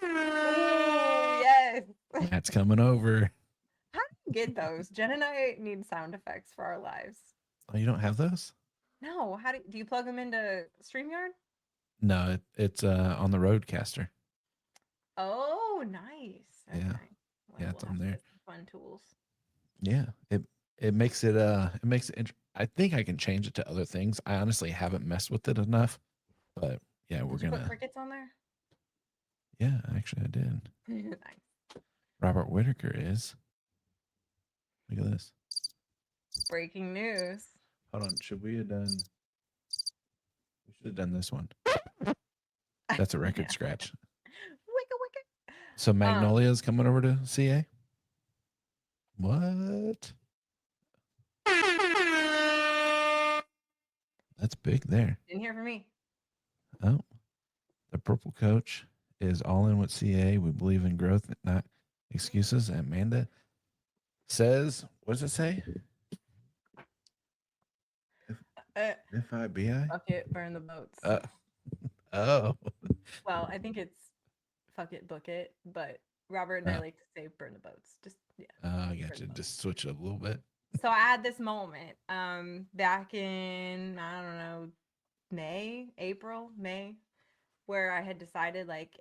Oh, yes. Matt's coming over. How do you get those? Jen and I need sound effects for our lives. Oh, you don't have those? No, how do you plug them into StreamYard? No, it's on the Roadcaster. Oh, nice. Yeah. Okay. Yeah, it's we'll on have to there. get some fun tools. Yeah, it makes it I think I can change it to other things. I honestly haven't messed with it enough, but yeah, we're Did you put gonna. crickets on there? Yeah, actually, I did. Nice. Robert Whitaker is. Look at this. Breaking news. Hold on. Should we have done? We should have done this one. That's a record Yeah. scratch. Wicka wicka. So Magnolia's coming over to CA. What? That's big there. Didn't hear from me. Oh, the purple coach is all in with CA. We believe in growth, not excuses. Amanda says, what does it say? FIBI? Fuck it, burn the boats. Oh. Well, I think it's fuck it, book it, but Robert and I like to say burn the boats. Just yeah. I got you. Just switch it up a little bit. So I had this moment back in, I don't know, May, where I had decided like,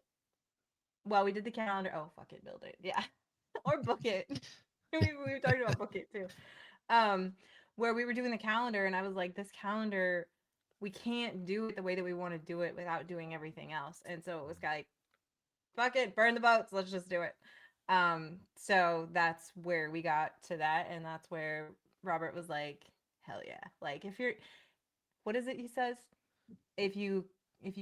well, we did the calendar. Oh, fuck it, build it. Yeah. Or book it. we were talking about book it too. Where we were doing the calendar and I was like, this calendar, we can't do it the way that we want to do it without doing everything else. And so it was like, fuck it, burn the boats, let's just do it. So that's where we got to that, and that's where Robert was like, hell yeah. Like if you're, what is it he says? If you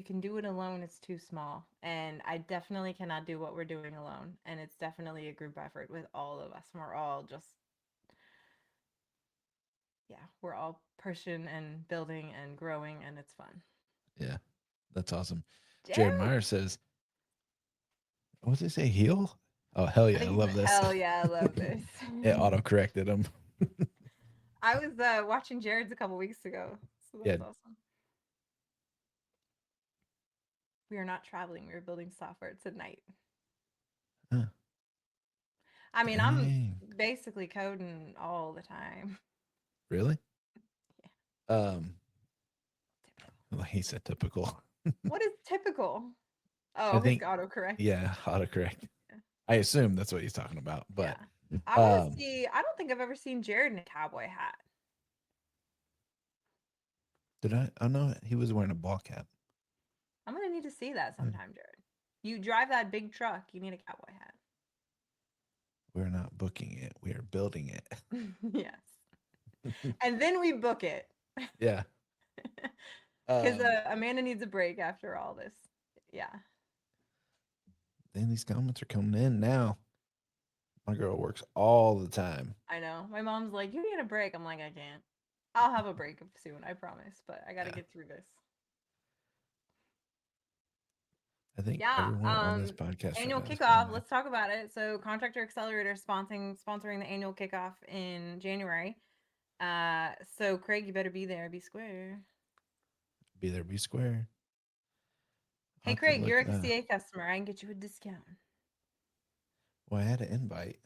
can do it alone, it's too small. And I definitely cannot do what we're doing alone. And it's definitely a group effort with all of us. We're all just, yeah, we're all pushing and building and growing, and it's fun. Yeah, that's awesome. Jared Jared, Meyer says, what did they say? Heal? Oh, hell I yeah. I think he love said, this. hell yeah, I love this. It auto corrected him. I was watching Jared's a couple weeks ago, so Yeah. that's awesome. We are not traveling. We are building software. It's at night. Huh. I mean, I'm Dang. basically coding all the time. Really? Yeah. Well, he said typical. What is typical? I Oh, his think, autocorrect. yeah, autocorrect. Yeah. I assume that's what he's talking about. Yeah. But I want to see. I don't think I've ever seen Jared in a cowboy hat. did I? I know he was wearing a ball cap. I'm gonna need to see that sometime, Jared. You drive that big truck. You need a cowboy hat. We're not booking it. We are building it. Yes. And then we book it. Yeah. Because Amanda needs a break after all this. Yeah. Then these comments are coming in now. My girl works all the time. I know. My mom's like, you need a break. I'm like, I can't. I'll have a break soon, I promise. But I got to Yeah. get through this. I think Yeah. everyone on this podcast Annual right now is kickoff. going Let's talk about it. So Contractor Accelerator sponsoring the annual kickoff in January. So Craig, you better be there. Be square. be there, be square. Hey Craig, you're a CA customer. I can get you a discount. Well, I had an invite.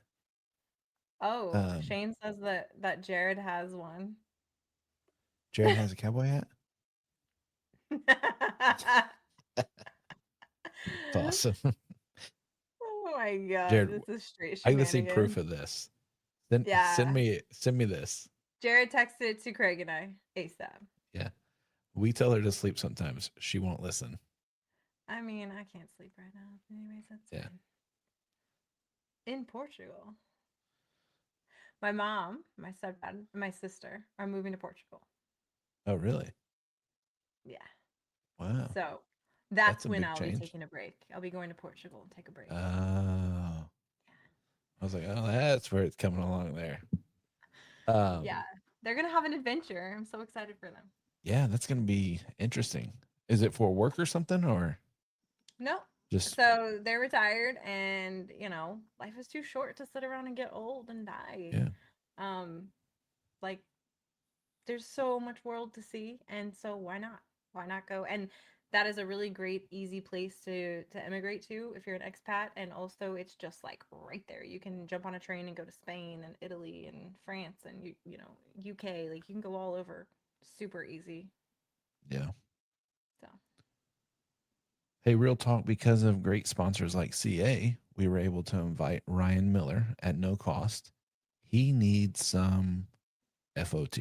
Oh, Shane says that Jared has one. Jared has a cowboy hat. It's awesome. Oh my god, Jared, this is straight I gotta see shenanigans. proof of this. Then Yeah. send me this. Jared texted it to Craig and I ASAP. Yeah. We tell her to sleep sometimes. She won't listen. I mean, I can't sleep right now. Anyways, that's fine. In Portugal. My mom, my stepdad, my sister are moving to Portugal. Oh, really? Yeah. Wow. So that's a when big I'll change. be taking a break. I'll be going to Portugal and take a break. Oh. I was like, oh, that's where it's coming along there. Yeah. They're going to have an adventure. I'm so excited for them. Yeah, that's going to be interesting. Is it for work or something or? No. Just so they're retired and, life is too short to sit around and get old and die. Yeah. Like there's so much world to see. And so why not? Why not go? And that is a really great, easy place to immigrate to if you're an expat. And also it's just like right there. You can jump on a train and go to Spain and Italy and France and UK. Like you can go all over. Super easy. Yeah. So Hey, real talk, because of great sponsors like CA, we were able to invite Ryan Miller at no cost. He needs some FOT.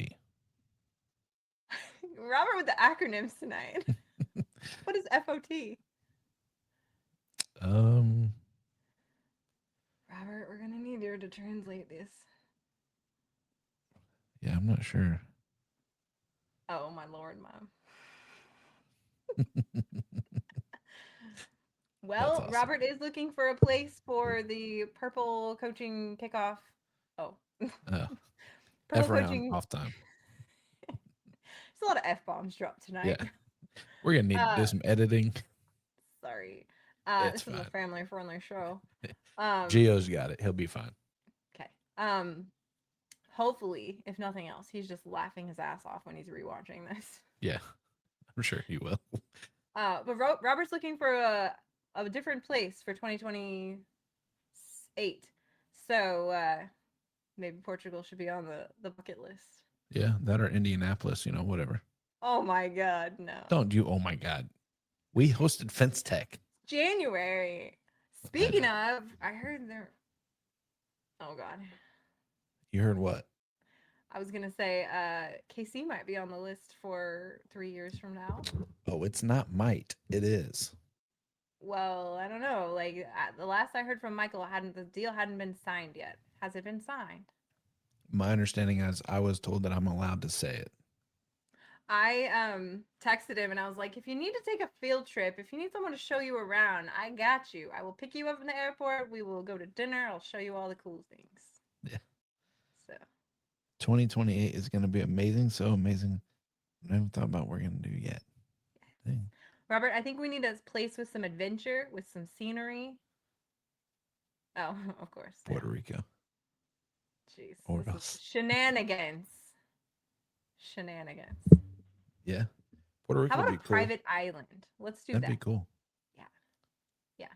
Robert with the acronyms tonight. What is FOT? Robert, we're gonna need you to translate this. Yeah, I'm not sure. Oh my lord, Mom. Well, awesome. Robert is looking for a place for the purple coaching kickoff. Oh. Oh. Purple F around coaching. off time. There's a lot of F-bombs dropped tonight. Yeah. We're gonna need to do some editing. Sorry. It's This is a fine. family-friendly show. Gio's got it. He'll be fine. Okay. Hopefully, if nothing else, he's just laughing his ass off when he's rewatching this. Yeah. I'm sure he will. But Robert's looking for a different place for 2028. So maybe Portugal should be on the bucket list. Yeah, that or Indianapolis, whatever. Oh my god, no. Don't you, oh my God. We hosted Fence Tech. January. Speaking of, I heard there. Oh god. You heard what? I was gonna say, KC might be on the list for 3 years from now. Oh, it's not might. It is. Well, I don't know. Like the last I heard from Michael, the deal hadn't been signed yet. Has it been signed? My understanding is I was told that I'm allowed to say it. I texted him and I was like, if you need to take a field trip, if you need someone to show you around, I got you. I will pick you up in the airport. We will go to dinner. I'll show you all the cool things. Yeah. So 2028 is going to be amazing. So amazing. I haven't thought about what we're going to do yet. Dang. Robert, I think we need a place with some adventure, with some scenery. Oh, of course. yeah. Puerto Rico. Jeez. Or This is else. shenanigans. Shenanigans. Yeah. Puerto Rico How would about be a cool. private island? Let's do That'd be that. cool. Yeah.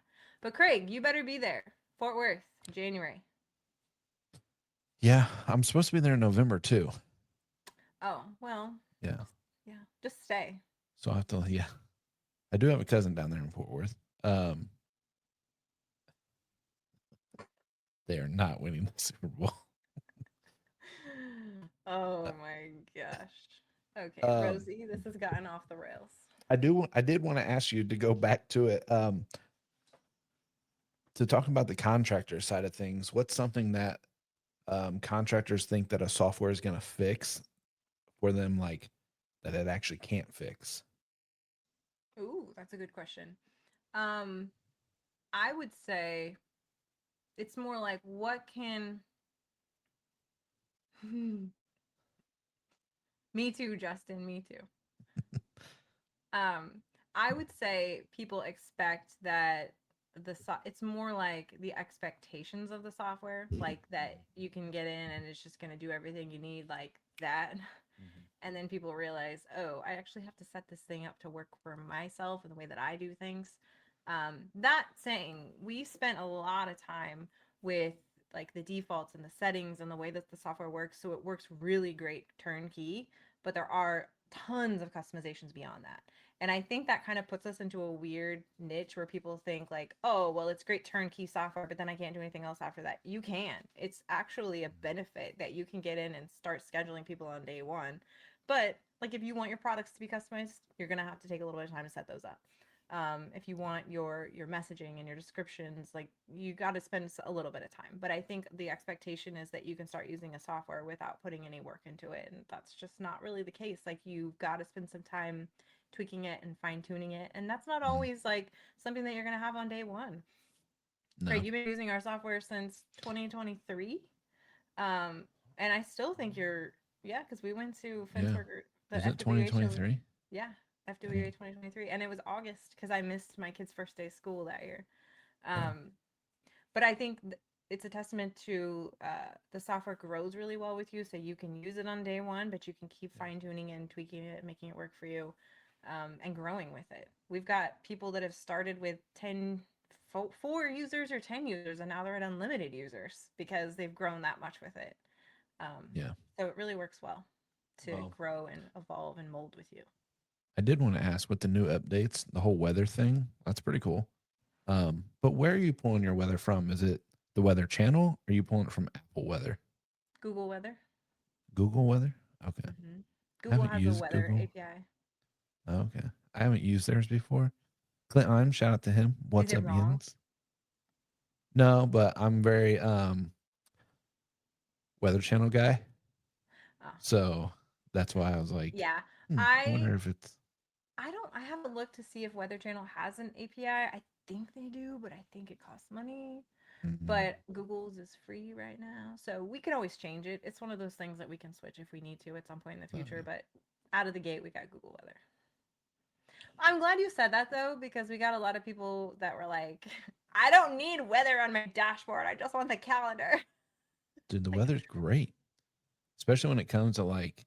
But Craig, you better be there. Fort Worth, January. Yeah. I'm supposed to be there in November too. Oh, well, Yeah. yeah. Just stay. So I have to, yeah. I do have a cousin down there in Fort Worth. They are not winning the Super Bowl. Oh my gosh. Okay, Um, Rosie, this has gotten off the rails. I did want to ask you to go back to it. To talk about the contractor side of things, what's something that contractors think that a software is going to fix for them, like that it actually can't fix? Ooh, that's a good question. I would say it's more like what can Me too, Justin, me too. I would say people expect that it's more like the expectations of the software, like that you can get in and it's just going to do everything you need like that. And then people realize, oh, I actually have to set this thing up to work for myself and the way that I do things. That saying, we spent a lot of time with like the defaults and the settings and the way that the software works. So it works really great turnkey, but there are tons of customizations beyond that. And I think that kind of puts us into a weird niche where people think like, oh, well, it's great turnkey software, but then I can't do anything else after that. You can. It's actually a benefit that you can get in and start scheduling people on day one. But like if you want your products to be customized, you're gonna have to take a little bit of time to set those up. If you want your messaging and your descriptions, like you got to spend a little bit of time. But I think the expectation is that you can start using a software without putting any work into it, and that's just not really the case. Like you've got to spend some time tweaking it and fine tuning it, and that's not always like something that you're gonna have on day one. No. Craig, you've been using our software since 2023, and I still think you're yeah, because we went to Yeah. the Was it FWA show. 2023? Yeah, FWA 2023, and it was August because I missed my kid's first day of school that year. But I think it's a testament to the software grows really well with you, so you can use it on day one, but you can keep fine tuning and tweaking it, making it work for you, and growing with it. We've got people that have started with 4 users or 10 users, and now they're at unlimited users because they've grown that much with it. Yeah. So it really works well to Well, grow and evolve and mold with you. I did want to ask with the new updates, the whole weather thing. That's pretty cool. But where are you pulling your weather from? Is it the Weather Channel? Or are you pulling it from Apple Weather? Google Weather. Google Weather? Okay. Mm-hmm. I Google haven't has a used weather Google. API. Okay. I haven't used theirs before. Clint Ime, shout out to him. Is What's it up, wrong? Yins? No, but I'm very Weather Channel guy. Oh. So that's why I was like, Yeah. I wonder if it's I haven't looked to see if Weather Channel has an API. I think they do, but I think it costs money. But Google's is free right now. So we can always change it. It's one of those things that we can switch if we need to at some point in the future. But out of the gate, we got Google Weather. I'm glad you said that though, because we got a lot of people that were like, I don't need weather on my dashboard. I just want the calendar. dude, the weather's great. Especially when it comes to like,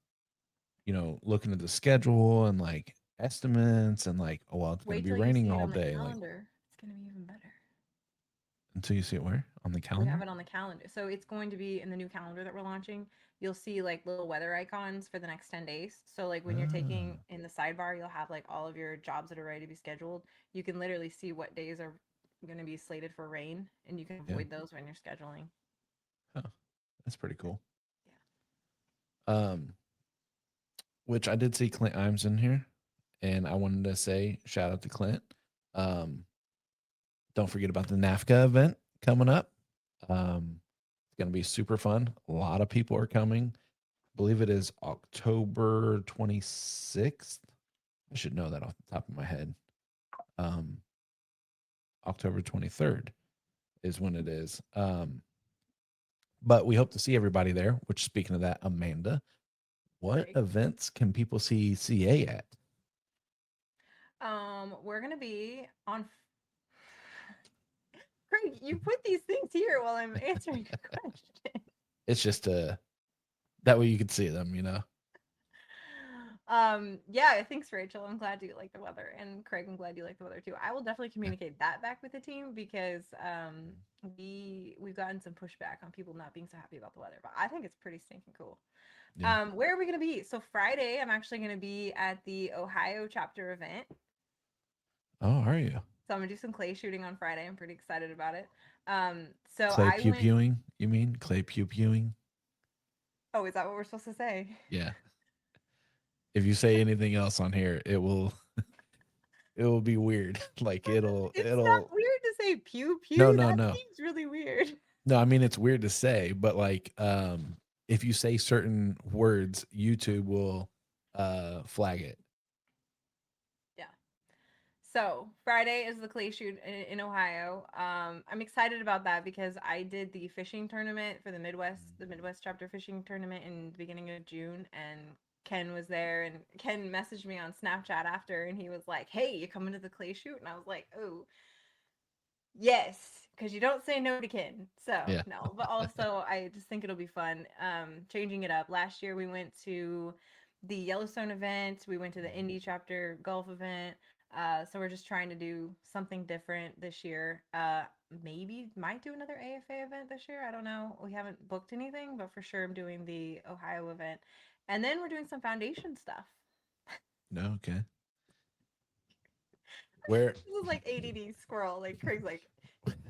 looking at the schedule and like estimates and like, oh well, it's gonna Wait be till you see raining it all on the day. Like calendar. It's going to be even better. until you see it where? On the We calendar? have it on the calendar. So it's going to be in the new calendar that we're launching. You'll see like little weather icons for the next 10 days. So like when you're taking in the sidebar, you'll have like all of your jobs that are ready to be scheduled. You can literally see what days are going to be slated for rain and you can avoid those when you're scheduling. Oh, that's pretty cool. Yeah. Which I did see Clint Imes in here, and I wanted to say shout out to Clint. Don't forget about the NAFCA event coming up. It's going to be super fun. A lot of people are coming. I believe it is October 26th. I should know that off the top of my head. October 23rd is when it is. But we hope to see everybody there, which, speaking of that, Amanda, what Great. events can people see CA at? We're gonna be on. Craig, you put these things here while I'm answering a question. It's just that way you can see them, you know. Yeah, thanks, Rachel. I'm glad you like the weather, and Craig, I'm glad you like the weather too. I will definitely communicate that back with the team because we've gotten some pushback on people not being so happy about the weather, but I think it's pretty stinking cool. Yeah. Where are we gonna be? So Friday, I'm actually gonna be at the Ohio chapter event. Oh, are you? So I'm gonna do some clay shooting on Friday. I'm pretty excited about it. So Clay I pew went. pewing? You mean clay pew pewing? Oh, is that what we're supposed to say? Yeah. If you say anything else on here, it will be weird. Like It's not it'll weird to say pew no pew. no That no seems really weird. no. I mean, it's weird to say, but like if you say certain words, YouTube will flag it. Yeah. So Friday is the clay shoot in Ohio. I'm excited about that because I did the fishing tournament for the Midwest chapter fishing tournament in the beginning of June, and Ken was there, and Ken messaged me on Snapchat after, and he was like, "Hey, you coming to the clay shoot?" And I was like, "Oh, yes," because you don't say no to Ken. So Yeah. no, but also I just think it'll be fun. Changing it up. Last year we went to the Yellowstone event. We went to the Indy chapter golf event. So we're just trying to do something different this year. Maybe might do another AFA event this year. I don't know. We haven't booked anything, but for sure I'm doing the Ohio event. And then we're doing some foundation stuff. No, okay. Where This is like ADD squirrel. Like Craig's like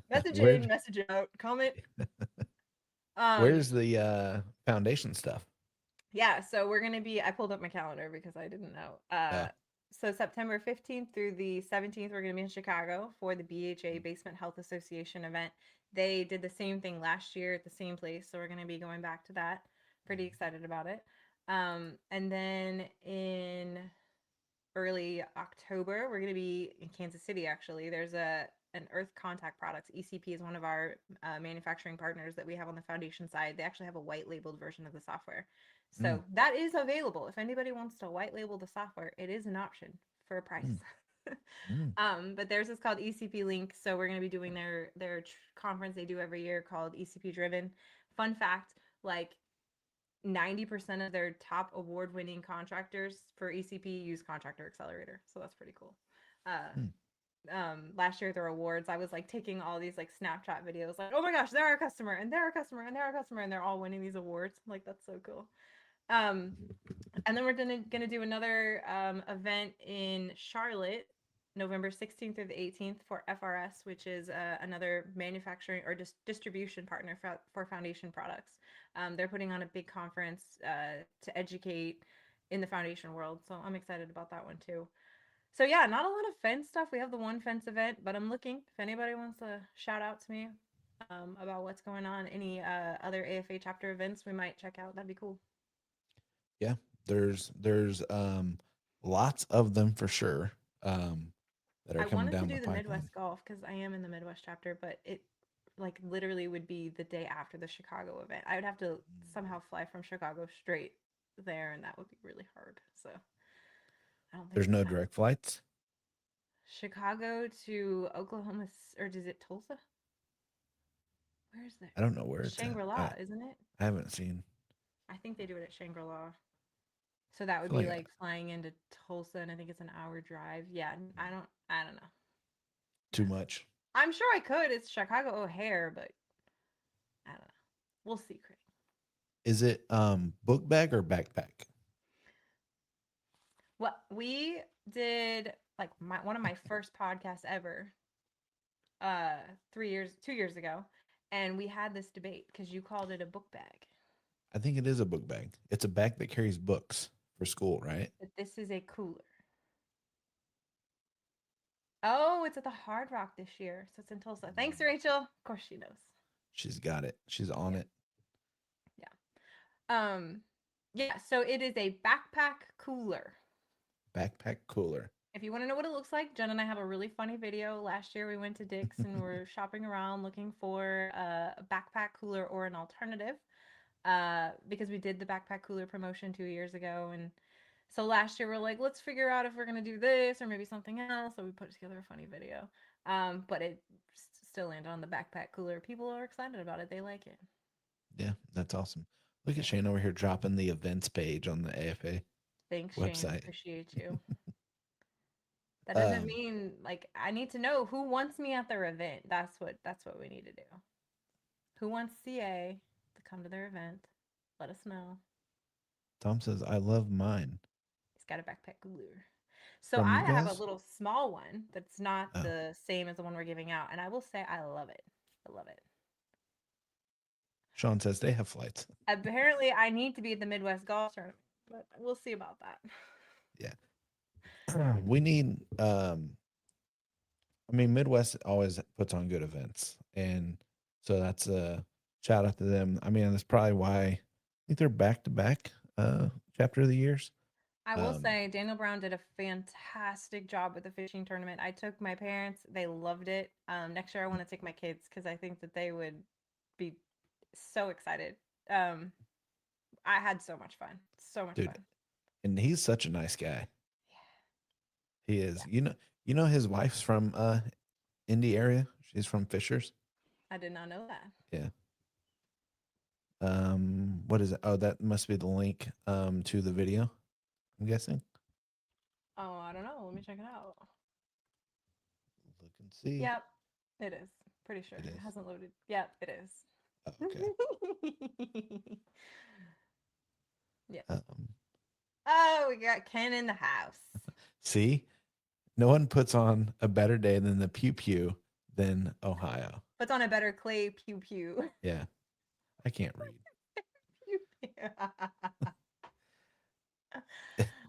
message where in, message out, comment. where's Um, the foundation stuff? Yeah, so we're gonna be. I pulled up my calendar because I didn't know. Yeah. So September 15th through the 17th, we're gonna be in Chicago for the BHA Basement Health Association event. They did the same thing last year at the same place, so we're gonna be going back to that. Pretty excited about it. And then in early October, we're gonna be in Kansas City. Actually, there's an Earth Contact Products. ECP is one of our manufacturing partners that we have on the foundation side. They actually have a white labeled version of the software. So that is available. If anybody wants to white label the software, it is an option for a price. Mm. But theirs is called ECP Link. So we're going to be doing their conference they do every year called ECP Driven. Fun fact, like 90% of their top award-winning contractors for ECP use Contractor Accelerator. So that's pretty cool. Last year at their awards, I was like taking all these like Snapchat videos, like, oh my gosh, they're our customer, and they're our customer, and they're our customer, and they're all winning these awards. Like, that's so cool. And then we're gonna do another event in Charlotte, November 16th through the 18th for FRS, which is another manufacturing or distribution partner for foundation products. They're putting on a big conference to educate in the foundation world, so I'm excited about that one too. So yeah, not a lot of fence stuff. We have the one fence event, but I'm looking if anybody wants to shout out to me about what's going on, any other AFA chapter events we might check out. That'd be cool. Yeah. There's lots of them for sure. That are I coming wanted to down the do the pipeline. Midwest golf because I am in the Midwest chapter, but it like literally would be the day after the Chicago event. I would have to somehow fly from Chicago straight there, and that would be really hard. So I don't think There's it's no gonna happen. direct flights. Chicago to Oklahoma, or is it Tulsa? Where's the I don't know where it's at. Shangri-La, isn't it? I haven't seen. I think they do it at Shangri-La. So that I would feel be like like flying into Tulsa, and I think it's an hour drive. Yeah, I don't know. too much. I'm sure I could. It's Chicago O'Hare, but I don't know. We'll see, Craig. Is it book bag or backpack? Well, we did like one of my first podcasts ever, 2 years ago, and we had this debate because you called it a book bag, I think it is a book bag. It's a bag that carries books for school, right? but this is a cooler. Oh, it's at the Hard Rock this year, so it's in Tulsa. Thanks, Rachel. Of course, she knows. She's got it. She's on Yeah. it. Yeah, so it is a backpack cooler. Backpack cooler. If you want to know what it looks like, Jen and I have a really funny video. Last year we went to Dick's and we're shopping around looking for a backpack cooler or an alternative. Because we did the backpack cooler promotion 2 years ago, and so last year we're like, let's figure out if we're gonna do this or maybe something else. So we put together a funny video. But it still landed on the backpack cooler. People are excited about it. They like it. Yeah, that's awesome. Look at Shane over here dropping the events page on the AFA Thanks, Shane. website. Appreciate you. That doesn't Um, mean like I need to know who wants me at their event. That's what we need to do. Who wants CA to come to their event? Let us know. Tom says, I love mine. He's got a backpack cooler. So From I you have a guys? little small one that's not Oh. the same as the one we're giving out, and I will say I love it. I love it. Sean says they have flights. Apparently, I need to be at the Midwest Golf Tournament, but we'll see about that. Yeah. We need I mean, Midwest always puts on good events. And so that's a shout out to them. I mean, that's probably why I think they're back to back chapter of the years. I will say Daniel Brown did a fantastic job with the fishing tournament. I took my parents; they loved it. Next year, I want to take my kids because I think that they would be so excited. I had so much fun, so much Dude, fun. and he's such a nice guy. Yeah. He is. You know his wife's from Indy area. She's from Fishers. I did not know that. Yeah. What is it? Oh, that must be the link to the video, I'm guessing. Oh, I don't know. Let me check it out. Look and see. Yep, it is. Pretty sure It it is. hasn't loaded. Yep, it is. Oh, okay. Yeah. Um, Oh, we got Ken in the house. see, no one puts on a better day than the pew pew than Ohio. Puts on a better clay pew pew. Yeah, I can't read. Pew pew.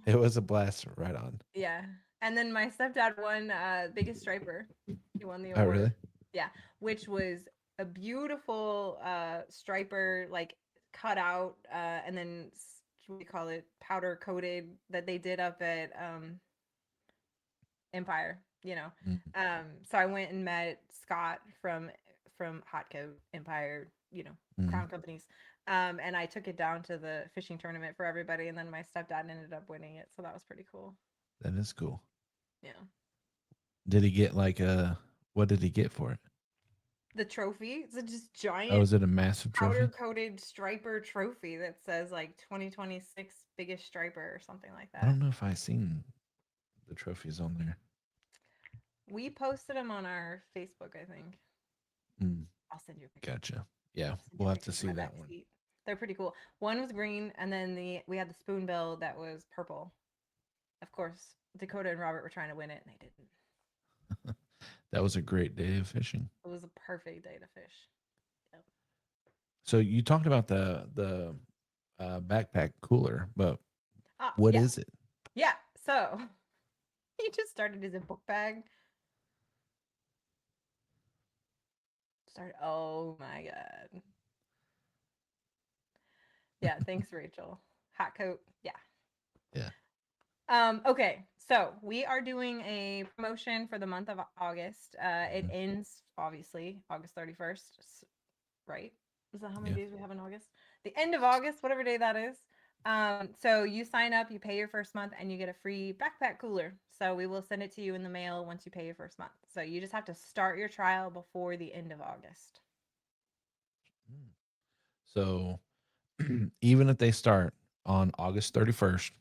It was a blast right on. Yeah. And then my stepdad won biggest striper. He won the Oh, award. really? Yeah, which was a beautiful striper, like cut out and then what do you call it, powder coated, that they did up at Empire, you know. Mm, So I went and met Scott from Hot Coat Empire, you know, mm. crown companies. And I took it down to the fishing tournament for everybody, and then my stepdad ended up winning it, so that was pretty cool. That is cool. Yeah. Did he get like what did he get for it? The trophy, it's a just Oh, giant is it a massive trophy? powder coated striper trophy that says like 2026 biggest striper or something like I that. don't know if I seen the trophies on there. We posted them on our Facebook, I think. Mm, I'll send you a picture. gotcha. Yeah, I'll send you we'll a have to picture of see my that back one. seat. They're pretty cool. One was green, and then we had the spoonbill that was purple. Of course, Dakota and Robert were trying to win it, and they didn't. That was a great day of fishing. It was a perfect day to fish. Yep. So you talked about the backpack cooler, but Ah, what yeah. is it? Yeah, so he just started as a book bag. Oh my god. Yeah, thanks, Rachel. Hot coat. Yeah. Yeah. Okay, so we are doing a promotion for the month of August. It ends obviously August 31st, right? Is that how many days we have in August? The end of August, whatever day that is. So you sign up, you pay your first month, and you get a free backpack cooler. So we will send it to you in the mail once you pay your first month. So you just have to start your trial before the end of August. So even if they start on August 31st,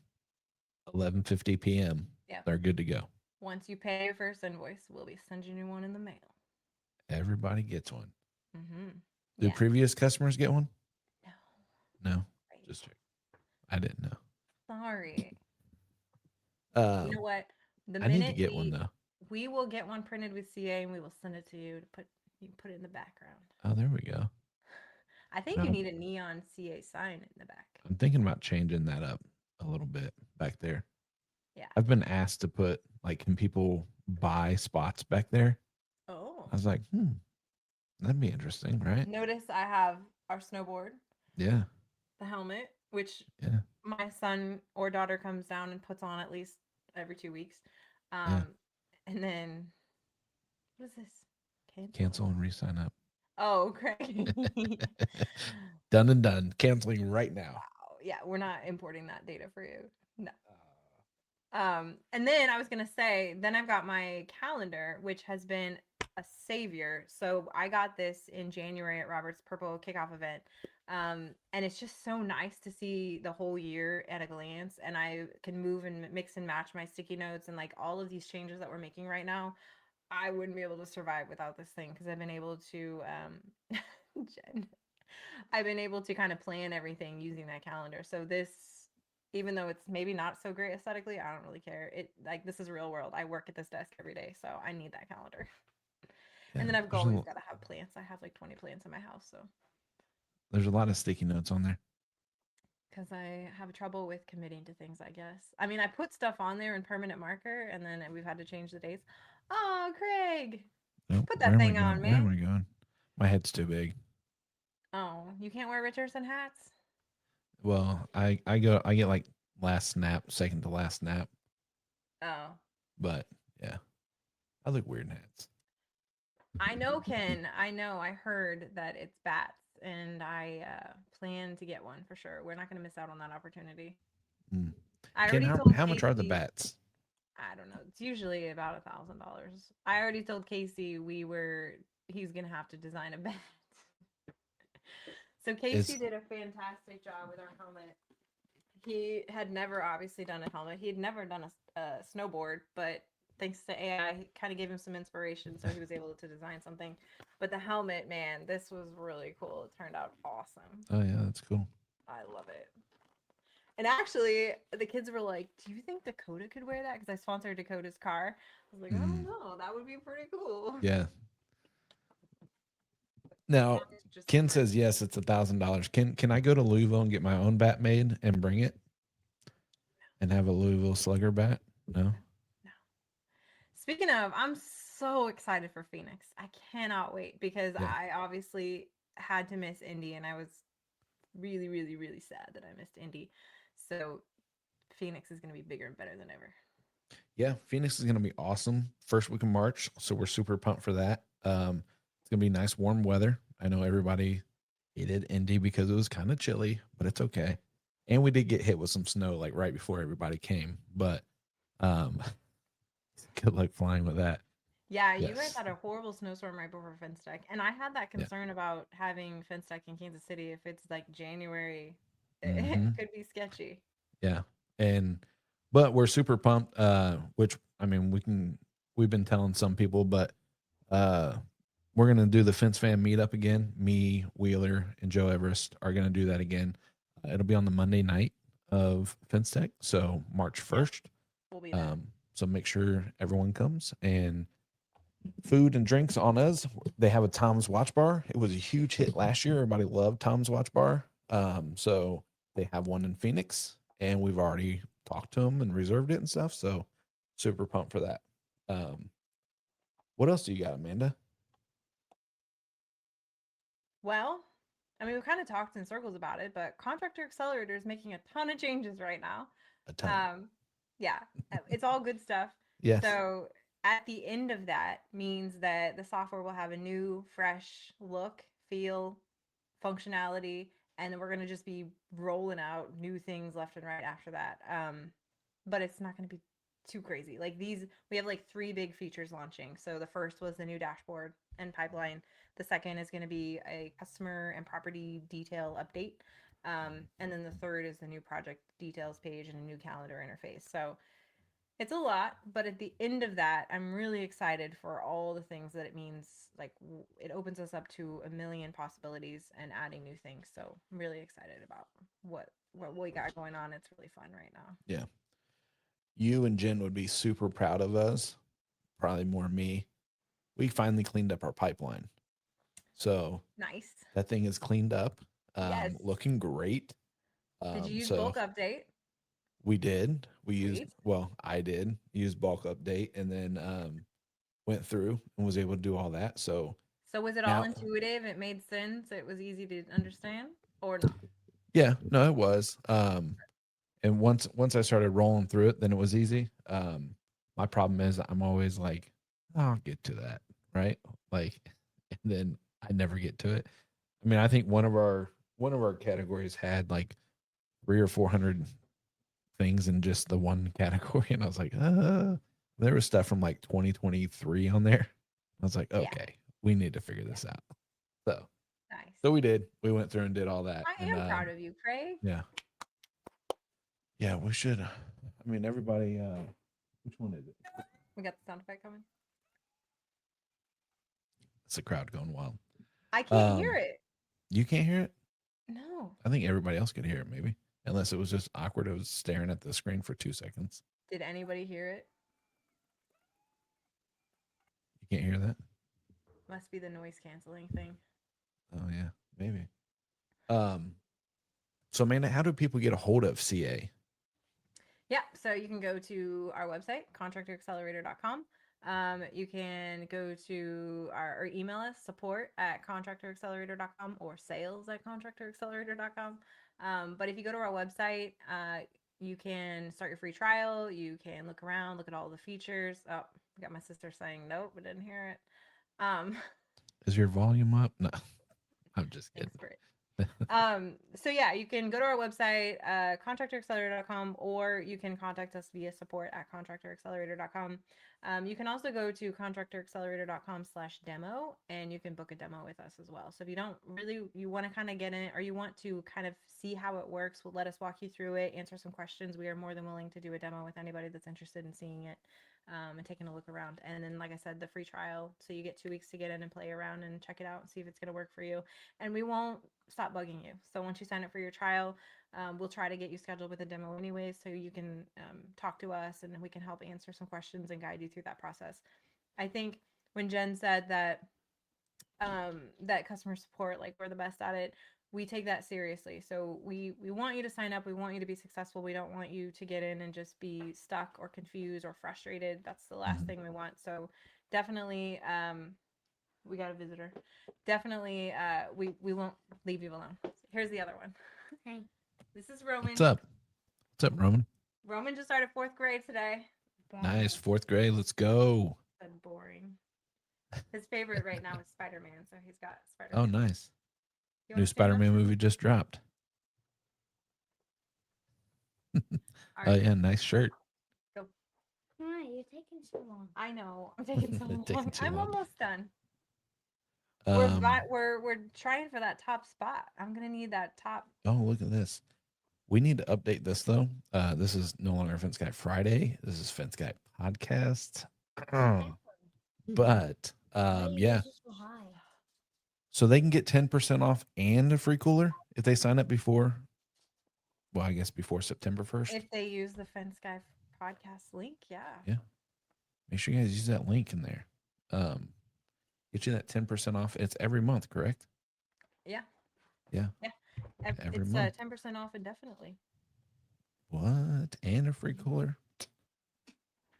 11:50 p.m., Yeah. they're good to go. Once you pay your first invoice, we'll be sending you one in the mail. Everybody gets one. Mm-hmm. Do Yeah. previous customers get one? No. No. Right. Just check. I didn't know. Sorry. You know what? The I need to minute get one though. we will get one printed with CA, and we will send it to you to put. You can put it in the background. Oh, there we go. I think you need a neon CA sign in the back. I'm thinking about changing that up a little bit back there. Yeah. I've been asked to put like, can people buy spots back there? Oh. I was like, that'd be interesting, right? Notice I have our snowboard. Yeah. the helmet, which Yeah. my son or daughter comes down and puts on at least every 2 weeks. Yeah. And then what is this? Cancel and re-sign up. Oh, great. Done and done. Canceling right now. Wow. Yeah, we're not importing that data for you. No. And then I was gonna say, then I've got my calendar, which has been a savior. So I got this in January at Robert's Purple Kickoff event. And it's just so nice to see the whole year at a glance. And I can move and mix and match my sticky notes and like all of these changes that we're making right now. I wouldn't be able to survive without this thing because I've been able to Jen, I've been able to kind of plan everything using that calendar. So this, even though it's maybe not so great aesthetically, I don't really care. It like this is real world. I work at this desk every day, so I need that calendar. And then I've there's always got to have plants. I have like 20 plants in my house, so there's a lot of sticky notes on there. because I have trouble with committing to things, I guess. I mean, I put stuff on there in permanent marker, and then we've had to change the dates. Oh, Craig, Nope. put Where that am I thing going? on, Where am man. I going? My head's too big. Oh, you can't wear Richardson hats? Well, I get like last snap, second to last snap. Oh. But yeah, I look weird in hats. I know, Ken. I know. I heard that it's bats, and I plan to get one for sure. We're not going to miss out on that opportunity. Mm. I Ken, already told how much are the Casey. bats? I don't know. It's usually about $1,000. I already told Casey he's going to have to design a bat. So Casey Is did a fantastic job with our helmet. He had never obviously done a helmet. He had never done a snowboard, but thanks to AI, he kind of gave him some inspiration, so he was able to design something. But the helmet, man, this was really cool. It turned out awesome. oh yeah, that's cool. I love it. And actually, the kids were like, "Do you think Dakota could wear that?" Because I sponsored Dakota's car. I was like, "I don't know. That would be pretty cool." Yeah. Now, Just Ken super- says yes, it's $1,000. Can I go to Louisville and get my own bat made and bring it and have a Louisville Slugger bat? No. No. Speaking of, I'm so excited for Phoenix. I cannot wait because Yeah. I obviously had to miss Indy, and I was really, really, really sad that I missed Indy. So Phoenix is going to be bigger and better than ever. Yeah, Phoenix is going to be awesome. First week of March, so we're super pumped for that. It's going to be nice, warm weather. I know everybody hated Indy because it was kind of chilly, but it's okay. And we did get hit with some snow like right before everybody came, but um, good luck flying with that. Yeah, you guys Yes. had a horrible snowstorm right before Finstack, and I had that Yeah. concern about having Finstack in Kansas City. If it's like January, Mm-hmm. it could be sketchy. Yeah, but we're super pumped. Which I mean, we've been telling some people, but we're gonna do the Fence Fan meetup again. Me, Wheeler, and Joe Everest are gonna do that again. It'll be on the Monday night of Fence Tech, so March 1st. We'll be there. So make sure everyone comes, and food and drinks on us. They have a Tom's Watch Bar. It was a huge hit last year. Everybody loved Tom's Watch Bar. So they have one in Phoenix, and we've already talked to them and reserved it and stuff. So super pumped for that. What else do you got, Amanda? Well, I mean, we kind of talked in circles about it, but Contractor Accelerator is making a ton of changes right now. A ton. Yeah, it's all good stuff. Yes. So at the end of that means that the software will have a new, fresh look, feel, functionality, and then we're gonna just be rolling out new things left and right after that. But it's not gonna be too crazy. Like these, we have like three big features launching. So the first was the new dashboard and pipeline. The second is going to be a customer and property detail update. And then the third is the new project details page and a new calendar interface. So it's a lot, but at the end of that, I'm really excited for all the things that it means. Like it opens us up to a million possibilities and adding new things. So I'm really excited about what we got going on. It's really fun right now. Yeah. You and Jen would be super proud of us. Probably more me. We finally cleaned up our pipeline. So Nice. that thing is cleaned up. Yes. Looking great. Did you use so bulk update? we did. We used, Sweet. well, I did use bulk update and then went through and was able to do all that. So So was it all now, intuitive? It made sense. It was easy to understand, or not? Yeah, no, it was. And once I started rolling through it, then it was easy. My problem is I'm always like, I'll get to that, right? Like, and then I never get to it. I mean, I think one of our categories had like 300 or 400 things in just the one category, and I was like, there was stuff from like 2023 on there. I was like, Yeah. okay, we need to figure this out. So, Nice. so we did. We went through and did all that. I And am proud of you, Craig. yeah, yeah, we should. I mean, everybody. Which one is it? We got the sound effect coming. It's the crowd going wild. I can't hear it. You can't hear it? No. I think everybody else could hear it, maybe. Unless it was just awkward. I was staring at the screen for 2 seconds. Did anybody hear it? You can't hear that? Must be the noise canceling thing. Oh yeah, maybe. So Amanda, how do people get a hold of CA? Yeah, so you can go to our website, contractoraccelerator.com. You can go to or email us support@contractoraccelerator.com or sales@contractoraccelerator.com. But if you go to our website, you can start your free trial. You can look around, look at all the features. Oh, I got my sister saying nope, but didn't hear it. Is your volume up? No, I'm just kidding. Thanks for it. So yeah, you can go to our website, contractoraccelerator.com, or you can contact us via support@contractoraccelerator.com. You can also go to contractoraccelerator.com/demo, and you can book a demo with us as well. So if you don't really, you want to kind of get in it, or you want to kind of see how it works, we'll let us walk you through it, answer some questions. We are more than willing to do a demo with anybody that's interested in seeing it. And taking a look around. And then, like I said, the free trial. So you get 2 weeks to get in and play around and check it out and see if it's going to work for you. And we won't stop bugging you. So once you sign up for your trial, we'll try to get you scheduled with a demo anyways, so you can talk to us and we can help answer some questions and guide you through that process. I think when Jen said that that customer support, like we're the best at it, we take that seriously. So we want you to sign up. We want you to be successful. We don't want you to get in and just be stuck or confused or frustrated. That's the last thing we want. So definitely, we got a visitor. Definitely, we won't leave you alone. Here's the other one. Hey. This is Roman. What's up? What's up, Roman? Roman just started 4th grade today. Nice, 4th grade. Let's go. Been boring. His favorite right now is Spider-Man, so he's got Oh, Spider-Man. nice. You New wanna stand up? Spider-Man movie just dropped. All Oh right, yeah, nice shirt. go. Why? You're taking so long. I know. I'm taking so long. Taking too I'm long. almost done. Um, We're trying for that top spot. I'm gonna need that top. oh, look at this. We need to update this though. This is no longer Fence Guy Friday. This is Fence Guy Podcast. But yeah. So high. So they can get 10% off and a free cooler if they sign up before. Well, I guess before September 1st. If they use the Fence Guy podcast link, yeah. Yeah. Make sure you guys use that link in there. Get you that 10% off. It's every month, correct? Yeah. Yeah. It's month. 10% off indefinitely. What? And a free cooler?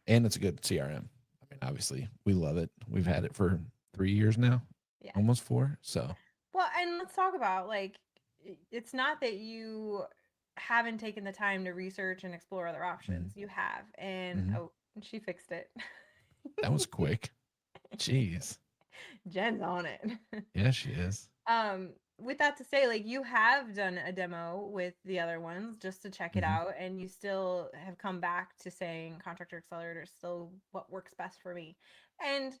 And it's a good CRM. I mean, obviously, we love it. We've had it for 3 years now. Yeah. Almost 4. So. Well, and let's talk about, like, it's not that you haven't taken the time to research and explore other options. You have. And oh, she fixed it. That was quick. Jeez. Jen's on it. Yeah, she is. With that to say, like, you have done a demo with the other ones just to check it out, and you still have come back to saying Contractor Accelerator is still what works best for me. And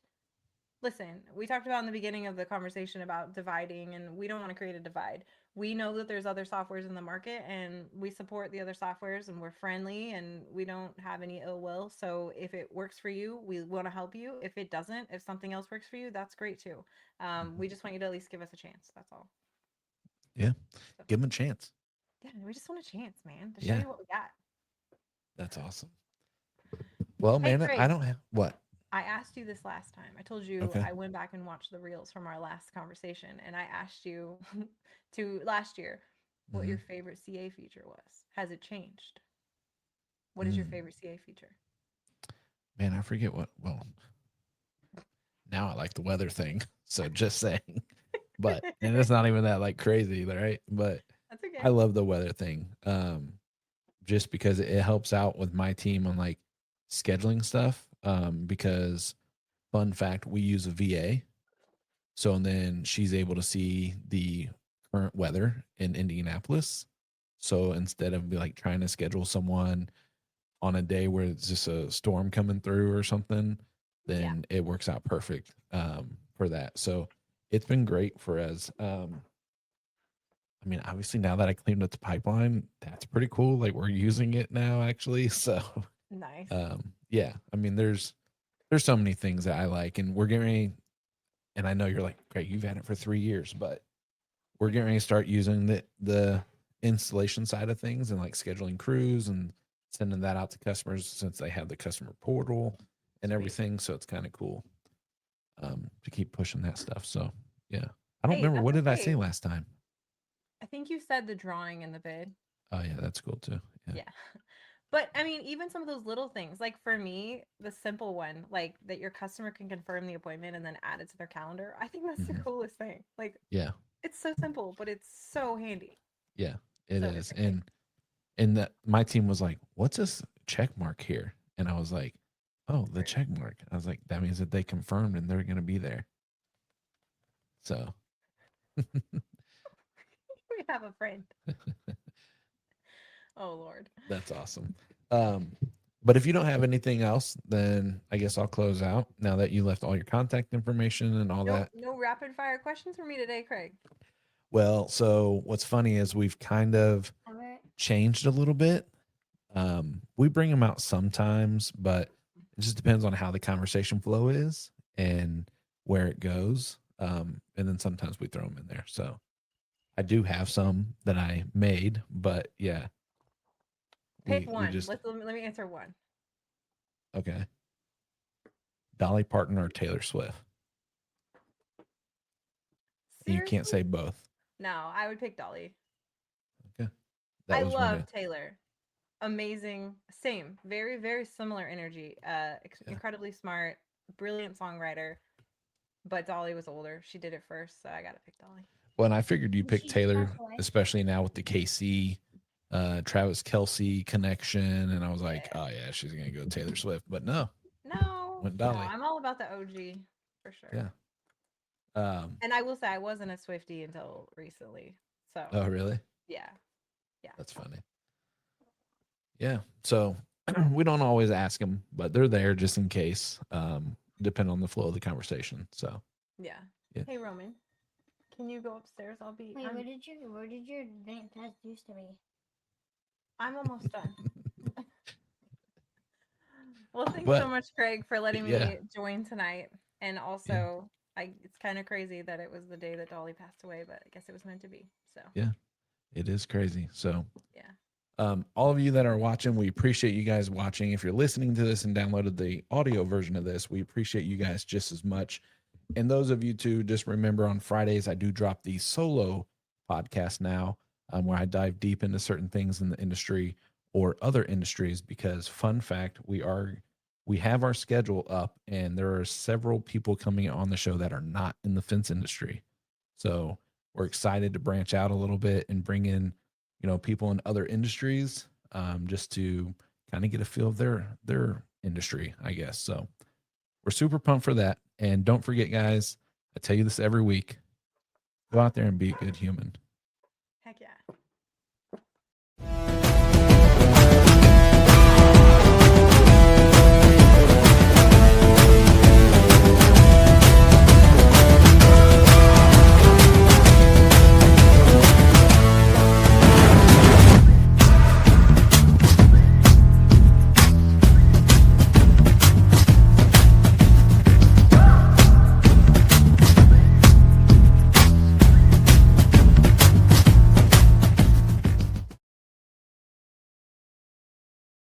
listen, we talked about in the beginning of the conversation about dividing, and we don't want to create a divide. We know that there's other softwares in the market, and we support the other softwares, and we're friendly, and we don't have any ill will. So if it works for you, we want to help you. If it doesn't, if something else works for you, that's great too. We just want you to at least give us a chance. That's all. Yeah. Give them a chance. Yeah, we just want a chance, man, to show Yeah. you what we got. That's awesome. Well, Hey, man, Craig. I don't have what? I asked you this last time. I told you Okay. I went back and watched the reels from our last conversation, and I asked you to last year what your favorite CA feature was. Has it changed? What is your favorite CA feature? Man, I forget what. Well, now I like the weather thing. So just saying. But and it's not even that like crazy, right? But That's okay. I love the weather thing. Just because it helps out with my team on like scheduling stuff. Because fun fact, we use a VA. So and then she's able to see the current weather in Indianapolis. So instead of be like trying to schedule someone on a day where it's just a storm coming through or something, then it works out perfect for that. So it's been great for us. I mean, obviously now that I cleaned up the pipeline, that's pretty cool. Like we're using it now actually. So Nice. yeah, I mean there's so many things that I like, and we're getting ready, and I know you're like, great, you've had it for 3 years, but we're getting ready to start using the installation side of things and like scheduling crews and sending that out to customers since they have the customer portal and Sweet. everything. So it's kind of cool to keep pushing that stuff. So yeah, I don't Hey, remember, that's what did I say okay. last time? I think you said the drawing in the bid. Oh yeah, that's cool too. Yeah. Yeah. But I mean, even some of those little things, like for me, the simple one, like that your customer can confirm the appointment and then add it to their calendar. I think that's the Mhm. coolest thing. Like Yeah. it's so simple, but it's so handy. Yeah, it So is. different things. And that my team was like, "What's this check mark here?" And I was like, "Oh, the Rude. check mark." I was like, "That means that they confirmed and they're going to be there." So We have a friend. Oh Lord. that's awesome. Um, but if you don't have anything else, then I guess I'll close out now that you left all your contact information and all Nope, that. no rapid fire questions for me today, Craig. Well, so what's funny is we've kind of Alright. changed a little bit. We bring them out sometimes, but it just depends on how the conversation flow is and where it goes. And then sometimes we throw them in there. So I do have some that I made, but yeah, Pick we one. just Let me answer one. okay. Dolly Parton or Taylor Swift. You can't Seriously? say both. No, I would pick Dolly. Okay, that I was one of love Taylor. Amazing. Same. Very, very similar energy. Yeah. Incredibly smart, brilliant songwriter. But Dolly was older. She did it first, so I gotta pick Dolly. Well, and I figured you Did pick she just Taylor, pass away? especially now with the KC, Travis Kelsey connection, and I was like, Yeah. oh yeah, she's gonna go Taylor Swift, but no, No, went no, Dolly. I'm all about the OG for sure. Yeah. And I will say I wasn't a Swiftie until recently. So Oh really? yeah. That's funny. Yeah. So we don't always ask them, but they're there just in case, depend on the flow of the conversation. So Yeah. Yeah. Hey Roman, can you go upstairs? Wait, where did your advanced test used to be? I'm almost done. Well, thanks so but much, Craig, for letting yeah, me join tonight. And also, it's kind of crazy that it was the day that Dolly passed away, but I guess it was meant to be. So yeah, it is crazy. So yeah. all of you that are watching, we appreciate you guys watching. If you're listening to this and downloaded the audio version of this, we appreciate you guys just as much. And those of you too, just remember on Fridays, I do drop the solo podcast now, where I dive deep into certain things in the industry or other industries. Because fun fact, we have our schedule up, and there are several people coming on the show that are not in the fence industry. So we're excited to branch out a little bit and bring in, people in other industries, just to kind of get a feel of their industry, I guess. So we're super pumped for that. And don't forget, guys, I tell you this every week, go out there and be a good human.